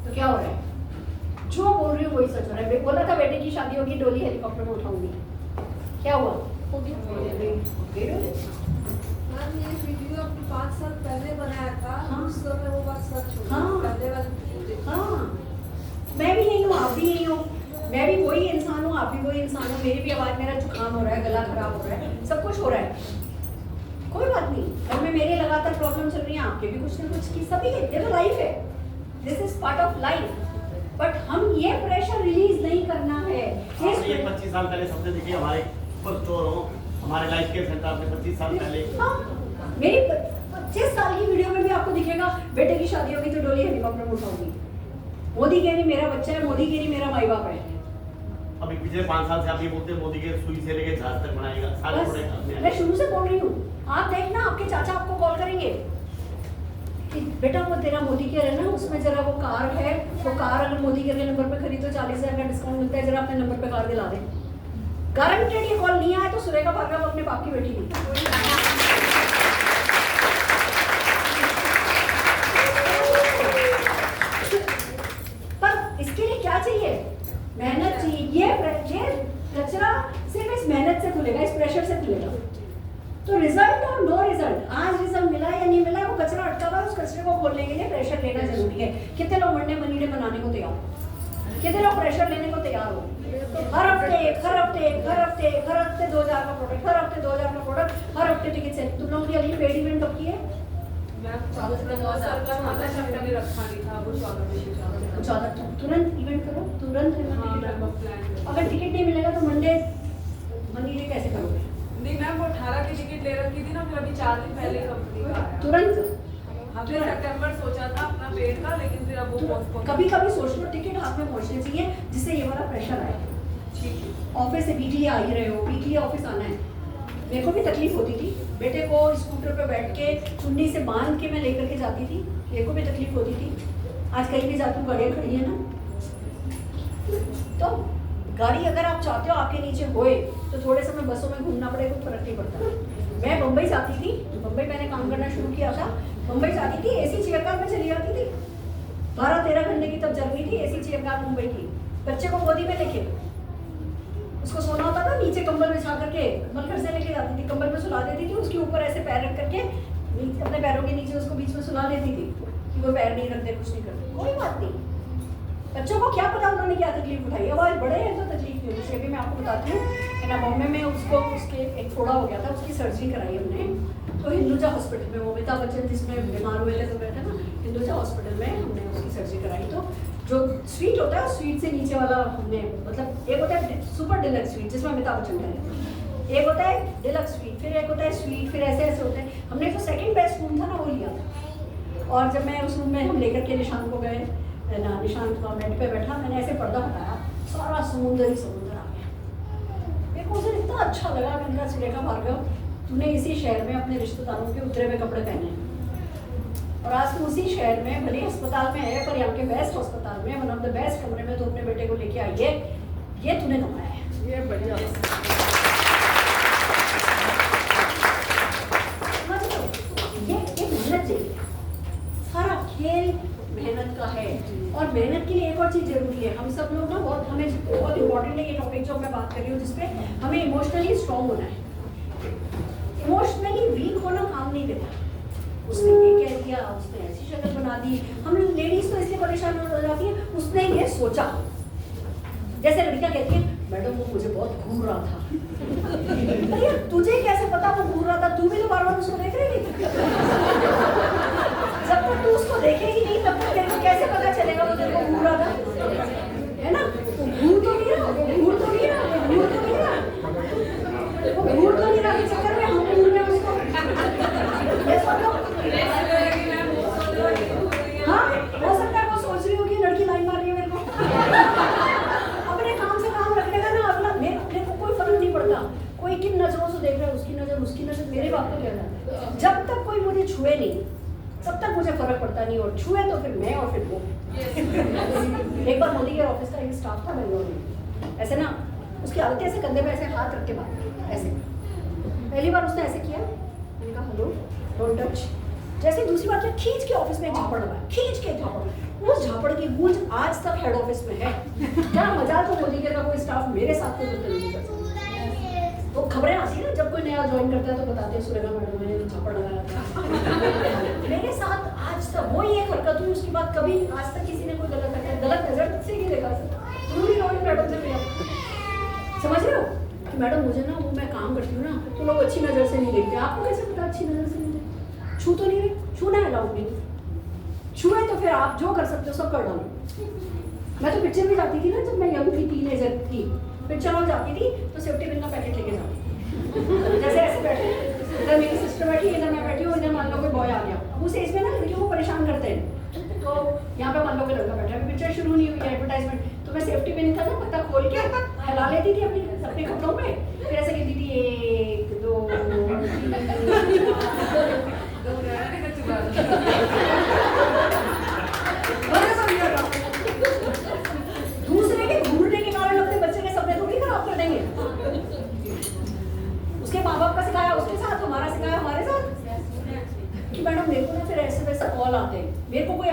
तो क्या हो रहा है, जो बोल रही हूँ वही सच हो रहा है। बोला था बेटे की शादी होगी, डोली हेलीकॉप्टर में उठाऊंगी, क्या हुआ? मैम ये वीडियो अपने 5 साल पहले बनाया था, हाँ। उस समय वो बात सच हो। हाँ। पहले वाली। हाँ, मैं भी नहीं हूँ, आप भी नहीं हो, मैं भी वही इंसान हूँ, आप भी वही इंसान हो। मेरी भी आवाज, मेरा जुकाम हो रहा है, गला खराब हो रहा है, सब कुछ हो रहा है, कोई बात नहीं। घर में मेरे लगातार प्रॉब्लम चल रही है, आपके भी कुछ ना कुछ की, सभी है, ये तो लाइफ है, this is part of life. But हम ये प्रेशर रिलीज नहीं करना है। ये 25 साल पहले सबसे देखिए हमारे स्टोर हो, हमारे लाइफ के सेंटर में 25 साल पहले। हाँ, मेरी 25 साल की वीडियो में भी आपको दिखेगा, बेटे की शादी होगी तो डोली हेलीकॉप्टर में उठाऊंगी। मोदी कह रही मेरा बच्चा है, मोदी कह रही मेरा माई बाप है। अभी पिछले 5 साल से आप ये बोलते हैं मोदी के सुई से लेके जहाज तक बनाएगा, सारे बस प्रोडक्ट मैं शुरू से बोल रही हूँ, आप देखना आपके चाचा आपको कॉल करेंगे, कि बेटा वो तेरा मोदी केयर है ना, उसमें जरा वो कार है, वो कार अगर मोदी केयर के नंबर पे खरीदो 40,000 का डिस्काउंट मिलता है, जरा अपने नंबर पे कार दिला दे। गारंटेड ये कॉल नहीं आया तो सुरेखा भार्गव अपने बाप की बेटी नहीं। पर इसके लिए क्या चाहिए? मेहनत चाहिए। ये कचरा सिर्फ इस मेहनत से खुलेगा, इस प्रेशर से खुलेगा। तो रिजल्ट और नो रिजल्ट, आज रिजल्ट मिला या नहीं मिला, वो कचरा अटका हुआ है, उस कचरे को खोलने के लिए प्रेशर लेना जरूरी है। कितने लोग मंडे मनीडे बनाने को तैयार हो? कितने लोग प्रेशर लेने को तैयार हो? हर हफ्ते 2000 का प्रोडक्ट, हर हफ्ते 2000 का प्रोडक्ट, हर हफ्ते टिकट सेल। तुम लोगों के लिए पेड इवेंट कब की है? तुरंत इवेंट करो, तुरंत। अगर टिकट नहीं मिलेगा तो मंडे मनीडे कैसे करोगे? नहीं मैम, वो 18 की टिकट ले रखी थी ना, फिर अभी 4 दिन पहले कंपनी का आया। तुरंत हमने सितंबर सोचा था अपना पेड का, लेकिन फिर अब वो पोस्टपोन। कभी कभी सोच लो टिकट हाथ में पहुंचनी चाहिए जिससे ये वाला प्रेशर आए। ठीक है। ऑफिस से वीकली आ ही रहे हो, वीकली ऑफिस आना है। मेरे को भी तकलीफ होती थी, बेटे को स्कूटर पे बैठ के चुन्नी से बांध के मैं लेकर के जाती थी, मेरे को भी तकलीफ होती थी। आज कहीं भी जाती हूँ गाड़ियाँ खड़ी है ना, तो गाड़ी अगर आप चाहते हो आपके नीचे होए तो थोड़े समय बसों में घूमना पड़े, कोई फर्क नहीं पड़ता। मैं बम्बई जाती थी, बम्बई मैंने काम करना शुरू किया था, बम्बई जाती थी एसी चेयर कार में चली जाती थी। 12-13 घंटे की तब जर्नी थी, एसी चेयर कार मुंबई की। बच्चे को गोदी में लेके उसको सोना होता था, नीचे कंबल बिछा करके कंबल घर से लेके जाती थी, कंबल में सुला देती थी, उसके ऊपर ऐसे पैर रख करके अपने पैरों के नीचे उसको बीच में सुला लेती थी कि वो पैर नहीं रखते, कुछ नहीं करते, कोई बात नहीं। बच्चों को क्या पता उन्होंने क्या तकलीफ उठाई। अब आज बड़े हैं तो तकलीफ नहीं होती। अभी मैं आपको बताती हूँ ना, बॉम्बे में उसको उसके एक फोड़ा हो गया था, उसकी सर्जरी कराई हमने तो हिंदुजा हॉस्पिटल में, वो अमिताभ बच्चन जिसमें बीमार हुए थे तो गए थे ना, हिंदुजा हॉस्पिटल में हमने उसकी सर्जरी कराई। तो जो स्वीट होता है स्वीट से नीचे वाला हमने, मतलब एक होता है सुपर डिलक्स स्वीट जिसमें अमिताभ बच्चन का, एक होता है डिलक्स स्वीट, फिर एक होता है स्वीट, फिर ऐसे ऐसे होते हैं। हमने जो सेकंड बेस्ट रूम था ना वो लिया था, और जब मैं उस रूम में हम लेकर के निशांत को गए ना, निशांत बेड पे बैठा, मैंने ऐसे पर्दा हटाया, सारा समुद्र ही समुद्र आ गया। मेरे को उसे इतना अच्छा लगा। मैंने कहा सुरेखा भार्गव, तूने इसी शहर में अपने रिश्तेदारों के उतरे हुए कपड़े पहने हैं और आज तू उसी शहर में भले अस्पताल में है पर यहाँ के बेस्ट अस्पताल में, वन ऑफ द बेस्ट कमरे में तू अपने बेटे को लेके आई है, ये तूने कमाया है। ये बढ़िया। ये मेहनत चाहिए, सारा खेल मेहनत का है। और मेहनत के लिए एक और चीज़ जरूरी है, हम सब लोग ना बहुत, हमें बहुत इंपॉर्टेंट है ये टॉपिक जो मैं बात कर रही हूँ, जिसपे हमें इमोशनली स्ट्रॉन्ग होना है। इमोशनली वीक होना काम नहीं देता। उसने ये कह दिया, उसने ऐसी शक्ल बना दी, हम लेडीज तो इसलिए परेशान हो जाती है, उसने ये सोचा। जैसे लड़कियां कहती है मैडम वो मुझे बहुत घूर रहा था। अरे तुझे कैसे पता वो घूर रहा था? तू भी तो बार बार उसको देख रही थी। जब तक तू उसको देखेगी नहीं तब तक तेरे को कैसे पता चलेगा वो तेरे को घूर रहा था, है ना? तो घूर तो नहीं रहा, घूर तो नहीं रहा, घूर तो नहीं रहा, वो घूर तो नहीं रहा के चक्कर में हम घूर रहे हैं उसको। ये सोचो। हाँ, हो सकता है वो सोच रही हो कि लड़की लाइन मार रही है मेरे को। अपने काम से काम रखने का ना, अगला मेरे को कोई फर्क नहीं पड़ता, कोई किन नजरों से देख रहा है, उसकी नजर मेरे बाप को क्या जाता है। जब तक कोई मुझे छुए नहीं तब तक मुझे फर्क पड़ता नहीं, और छुए तो फिर मैं और फिर वो। एक बार मोदी के ऑफिस का एक स्टाफ था बेंगलोर में, ऐसे ना उसकी हालत ऐसे कंधे पे ऐसे हाथ रख के बात ऐसे, पहली बार उसने ऐसे किया, मैंने कहा हेलो डोंट टच। जैसे दूसरी बार क्या, खींच के ऑफिस में एक झापड़ लगाया, खींच के झापड़, उस झापड़ की गूंज आज तक हेड ऑफिस में है। क्या मजाल तो मोदी के का कोई स्टाफ मेरे साथ को तो नहीं कर सकता। तो खबरें आती है ना जब कोई नया ज्वाइन करता है तो बताते हैं सुरेखा मैडम ने झापड़ लगाया था। मेरे साथ आज तक वो एक हरकत हुई, उसके बाद कभी आज तक किसी ने कोई गलत नजर से नहीं देखा। मैडम से मिला, समझ रहे हो कि मैडम मुझे ना वो मैं काम करती हूँ ना तो लोग अच्छी नज़र से नहीं देखते। आपको कैसे पता अच्छी नज़र से नहीं देखते? छू तो नहीं रहे, छूना अलाउड नहीं, छुए तो फिर आप जो कर सकते हो सब कर डालो। मैं तो पिक्चर में जाती थी ना जब मैं यंग थी, टीनेजर थी, पिक्चर हॉल जाती थी तो सेफ्टी पिन का पैकेट लेके जाती थी। जैसे ऐसे बैठे, इधर मेरी सिस्टर बैठी, इधर मैं बैठी हूँ, इधर मान लो कोई बॉय आ गया, उस एज में ना लड़कियों को परेशान करते हैं, तो यहाँ पे मान लो कोई लड़का बैठा है, पिक्चर शुरू नहीं हुई है, एडवर्टाइजमेंट, तो मैं सेफ्टी पिन था ना पत्ता खोल के हिला लेती थी अपने कपड़ों पे, फिर ऐसे कहती थी 1 2 3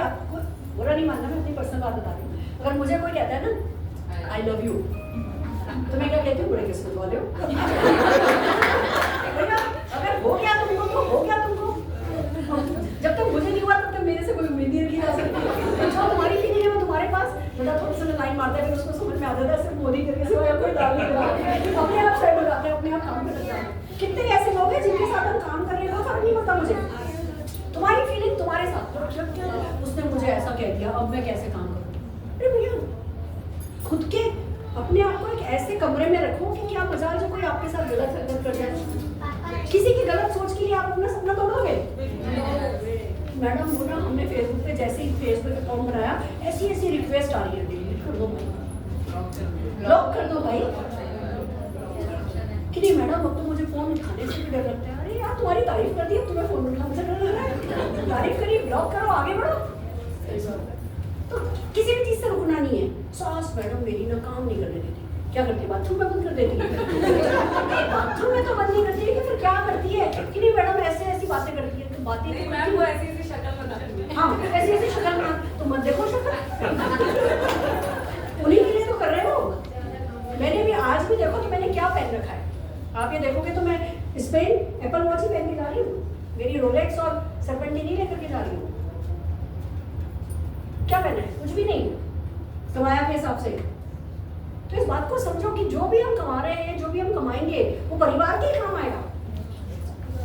आपको बुरा नहीं मानना, मैं अपनी पर्सनल बात बता रही हूँ। अगर मुझे कोई कहता है ना आई लव यू, तो मैं क्या कहती हूँ, बड़े किस्मत वाले हो। अगर हो गया तुमको तो हो गया तुमको, जब तक मुझे नहीं हुआ तब तक मेरे से कोई उम्मीद नहीं रखी जा सकती। जो तुम्हारी फीलिंग है वो तुम्हारे पास, बड़ा थोड़ा सा लाइन मारता है, उसको समझ में आता था सिर्फ मोदी करके सिवा या कोई दाल नहीं अपने आप साइड हो जाते हैं, अपने आप काम करते हैं। कितने ऐसे लोग हैं जिनके साथ हम काम कर रहे हैं, फर्क नहीं पड़ता मुझे, तुम्हारी फीलिंग तुम्हारे साथ। उसने मुझे ऐसा कह दिया, अब मैं कैसे काम करूँ? अरे भैया, खुद के अपने आप को एक ऐसे कमरे में रखो कि क्या मजाल जो कोई आपके साथ गलत हरकत कर जाए। किसी की गलत सोच के लिए आप अपना सपना तोड़ोगे? मैडम वो ना, हमने फेसबुक पे जैसे ही फेसबुक अकाउंट बनाया, ऐसी ऐसी रिक्वेस्ट आ रही है, डिलीट कर दो भाई, ब्लॉक कर दो भाई। कि नहीं मैडम, अब तो मुझे फोन उठाने से भी डर लगता है। अरे यार, तुम्हारी तारीफ कर दी, अब तुम्हें फोन उठाने से डर लग रहा है? तारीफ करिए, ब्लॉक करो, आगे बढ़ो। तो किसी भी चीज से रुकना नहीं है। सास मैडम मेरी ना काम नहीं करने देती, क्या करती है, बाथरूम में बंद कर देती है। बाथरूम में तो बंद नहीं करती है, फिर क्या करती है कि नहीं मैडम ऐसे ऐसी बातें करती है, तो बातें नहीं मैम, वो ऐसी ऐसी शक्ल बनाती है। हाँ, ऐसी ऐसी शक्ल बना, तो मत देखो शक्ल। उन्हीं के लिए तो कर रहे हो। मैंने भी आज भी देखो तो मैंने क्या पहन रखा है, आप ये देखोगे तो मैं स्पेन एप्पल वॉच ही पहन के जा रही हूँ, मेरी रोलेक्स और सर्पेंटी नहीं लेकर के जा रही हूँ। क्या पहना है? कुछ भी नहीं, कमाया के हिसाब से। तो इस बात को समझो कि जो भी हम कमा रहे हैं, जो भी हम कमाएंगे, वो परिवार के काम आएगा।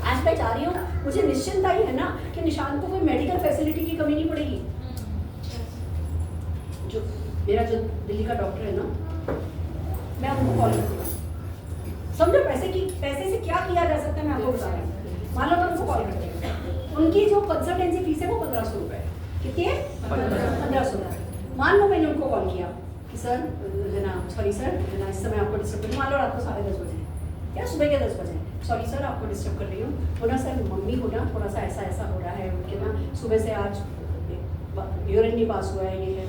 आज मैं चाह रही हूँ, मुझे निश्चिंता ही है ना कि निशान को कोई मेडिकल फैसिलिटी की कमी नहीं पड़ेगी। जो मेरा जो दिल्ली का डॉक्टर है ना, मैं उनको कॉल करूँगा। समझो पैसे से क्या किया जा सकता है, मैं आपको बता रही हूँ। मान लो मैं उनको कॉल करती हूँ, उनकी जो कंसल्टेंसी फीस है वो 1500 रुपये है। कितनी है? 1500 रुपये। मान लो मैंने उनको कॉल किया कि सर ना, सॉरी सर ना, इस समय आपको डिस्टर्ब कर, मान लो रात को 10:30 बजे या सुबह के 10 बजे, सॉरी सर आपको डिस्टर्ब कर रही हूँ, हो ना सर मम्मी को ना थोड़ा सा ऐसा ऐसा हो रहा है, उनके ना सुबह से आज यूरिन नहीं पास हुआ है, ये है।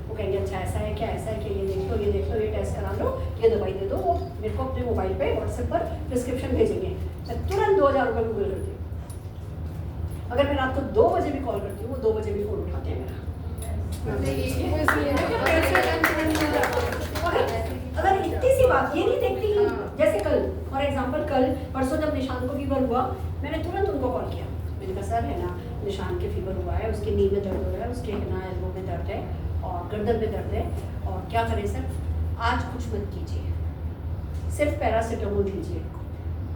वो कहेंगे अच्छा ऐसा है क्या, ऐसा है क्या, ये देख लो, ये देख लो, ये टेस्ट करा लो, ये दवाई दे दो। वो मेरे को अपने मोबाइल पे व्हाट्सएप पर प्रिस्क्रिप्शन भेजेंगे, मैं तुरंत 2000 रुपये गूगल करती हूँ। अगर मैं रात को 2 बजे भी कॉल करती हूँ, वो 2 बजे भी फोन उठाते हैं मेरा। अगर इतनी सी बात ये नहीं देखती कि जैसे कल फॉर एग्जांपल, कल परसों जब निशान को फीवर हुआ, मैंने तुरंत उनको कॉल किया। मैंने कहा सर है ना, निशान के फीवर हुआ है, उसके नी में दर्द हो रहा है, उसके है ना एल्बो में दर्द है और गर्दन में दर्द है, और क्या करें सर, आज कुछ मत कीजिए, सिर्फ पैरासीटामोल लीजिए।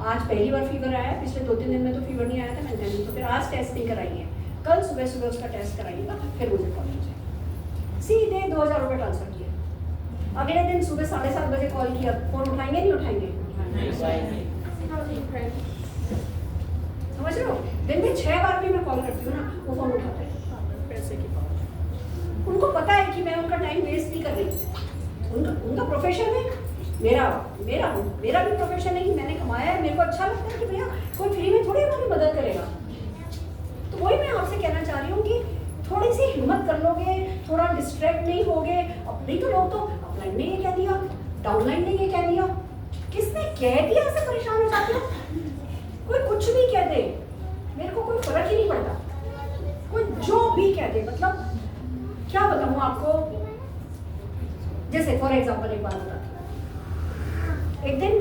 आज पहली बार फीवर आया है, पिछले 2-3 दिन में तो फीवर नहीं आया था, मैंने तो फिर आज टेस्ट नहीं कराइए, कल सुबह सुबह उसका टेस्ट कराइएगा, फिर मुझे कॉल कीजिए। सीधे 2000 रुपये ट्रांसफर किए। अगले दिन सुबह 7:30 बजे कॉल किया, फोन उठाएंगे नहीं उठाएंगे? समझ रहे हो? दिन में 6 बार भी मैं कॉल करती हूँ ना, वो फोन उठाते हैं। पैसे की बात, उनको पता है कि मैं उनका टाइम वेस्ट नहीं कर रही। उनका प्रोफेशन है, मेरा भी प्रोफेशन है कि मैंने कमाया है, मेरे को अच्छा लगता है कि भैया कोई फ्री में थोड़ी हमारी मदद करेगा। तो वही मैं आपसे कहना चाह रही हूँ कि थोड़ी सी हिम्मत कर लोगे, थोड़ा डिस्ट्रैक्ट नहीं होगे। नहीं तो लोग तो अपलाइन ने ये कह दिया, डाउनलाइन ने ये कह दिया, किसने कह दिया ऐसे परेशान हो जाते हो। कोई कुछ भी कह दे, मेरे को कोई फर्क ही नहीं पड़ता, कोई जो भी कह दे। मतलब क्या बताऊँ आपको, जैसे फॉर एग्जाम्पल एक बात बताती हूँ। एक दिन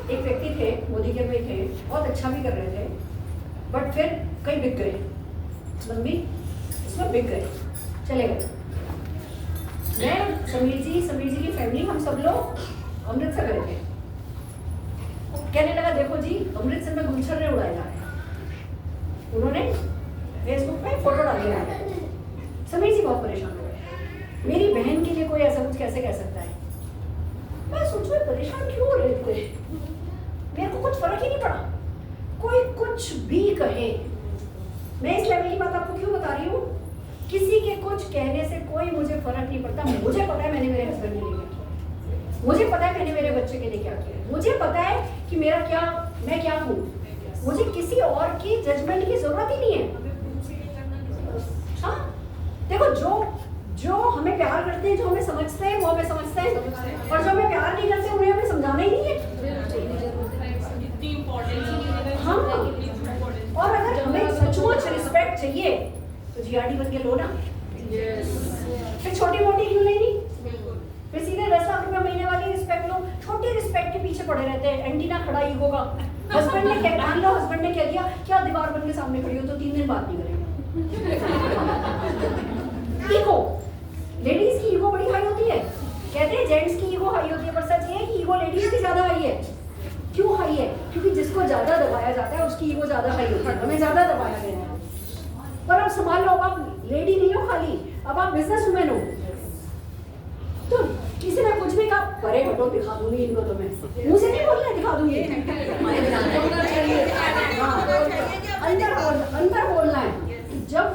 एक व्यक्ति थे, मोदी के में थे, बहुत अच्छा भी कर रहे थे, बट फिर कहीं बिक गए, मम्मी इसमें बिक गए, चले गए। मैं समीर जी की फैमिली, हम सब लोग अमृतसर गए थे। कहने लगा देखो जी, अमृतसर में गुलछर्रे उड़ाए जा रहे हैं। उन्होंने फेसबुक पे फोटो डाली है। समीर जी बहुत परेशान हो गए, मेरी बहन के लिए कोई ऐसा कुछ कैसे कह सकता है। मैं सोच रही परेशान क्यों हो रहे थे, मेरे को कुछ फर्क ही नहीं पड़ा, कोई कुछ भी कहे। मैं इस लेवल की बात आपको क्यों बता रही हूँ, किसी के कुछ कहने से कोई मुझे फर्क नहीं पड़ता। मुझे पता है मैंने मेरे हस्बैंड के लिए क्या किया, मुझे पता है मैंने मेरे बच्चे के लिए क्या किया, मुझे पता है कि मैं क्या हूँ। मुझे किसी और की जजमेंट की जरूरत ही नहीं है। हाँ देखो, जो हमें प्यार करते हैं, जो हमें समझते हैं, वो हमें समझते हैं, और जो हमें प्यार नहीं करते उन्हें हमें समझाना ही नहीं है। हाँ, और अगर हमें सचमुच रिस्पेक्ट चाहिए तो जीआरडी बन के लो ना। फिर छोटी मोटी क्यों लेनी, फिर सीधे 10 लाख रुपए महीने वाली रिस्पेक्ट लो। छोटी रिस्पेक्ट के पीछे पड़े रहते हैं, एंटीना खड़ा ईगो का। हस्बैंड ने क्या मान लो, हस्बैंड ने क्या दिया, क्या दीवार बन के सामने खड़ी हो तो 3 दिन बात नहीं करेंगे। ईगो, लेडीज की ईगो बड़ी हाई होती है। कहते हैं जेंट्स की ईगो हाई होती है, पर सच ये है कि ईगो लेडीज की ज्यादा हाई है। क्यों हाई है? क्योंकि जिसको ज्यादा दबाया जाता है उसकी ईगो ज्यादा हाई होती है। हमें ज्यादा दबाया गया है। पर अब संभाल लो, अब आप लेडी नहीं हो खाली, अब आप बिजनेस वुमेन हो। तो किसी ने कुछ भी कहा, परे हटो दिखा दूंगी इनको, तुम्हें मुंह से नहीं बोलना, दिखा दूंगी। अंदर बोलना है। जब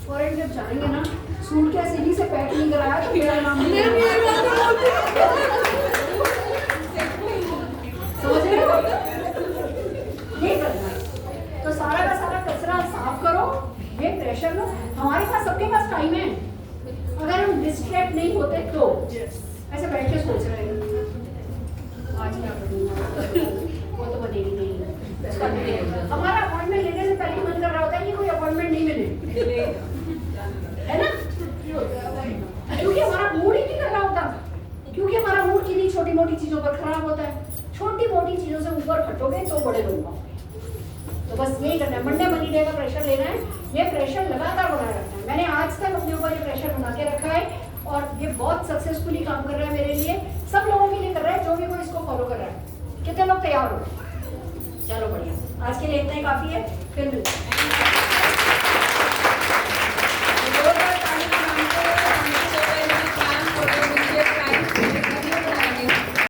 फॉरेन जब जाएंगे ना, सूट के सीढ़ी से पैक नहीं कराया तो मेरा नाम नहीं समझ रहे हो? ये करना है। तो सारा का सारा कचरा साफ करो, ये प्रेशर लो। हमारे पास, सबके पास टाइम है। अगर हम डिस्ट्रैक्ट नहीं होते तो ऐसे बैठ के सोच रहे हैं आज क्या करूँगा, वो तो बनेगी नहीं। हमारा अपॉइंटमेंट लेने से पहले मन कर रहा होता है कि कोई अपॉइंटमेंट नहीं मिले, है ना? क्योंकि हमारा मूड ही नहीं कर रहा होता, क्योंकि हमारा मूड किन्हीं छोटी मोटी चीजों पर खराब होता है। छोटी मोटी चीजों से ऊपर हटोगे तो बड़े लोग आओगे। तो बस यही करना है, मंडे मनी डे का प्रेशर लेना है। ये प्रेशर लगातार बनाए रखना है। मैंने आज तक अपने ऊपर ये प्रेशर बना के रखा है और ये बहुत सक्सेसफुली काम कर रहा है मेरे लिए, सब लोगों के लिए कर रहा है, जो भी कोई इसको फॉलो कर रहा है। कितने लोग तैयार हो? चलो बढ़िया, आज के लिए इतना ही काफी है, फिर मिलते हैं।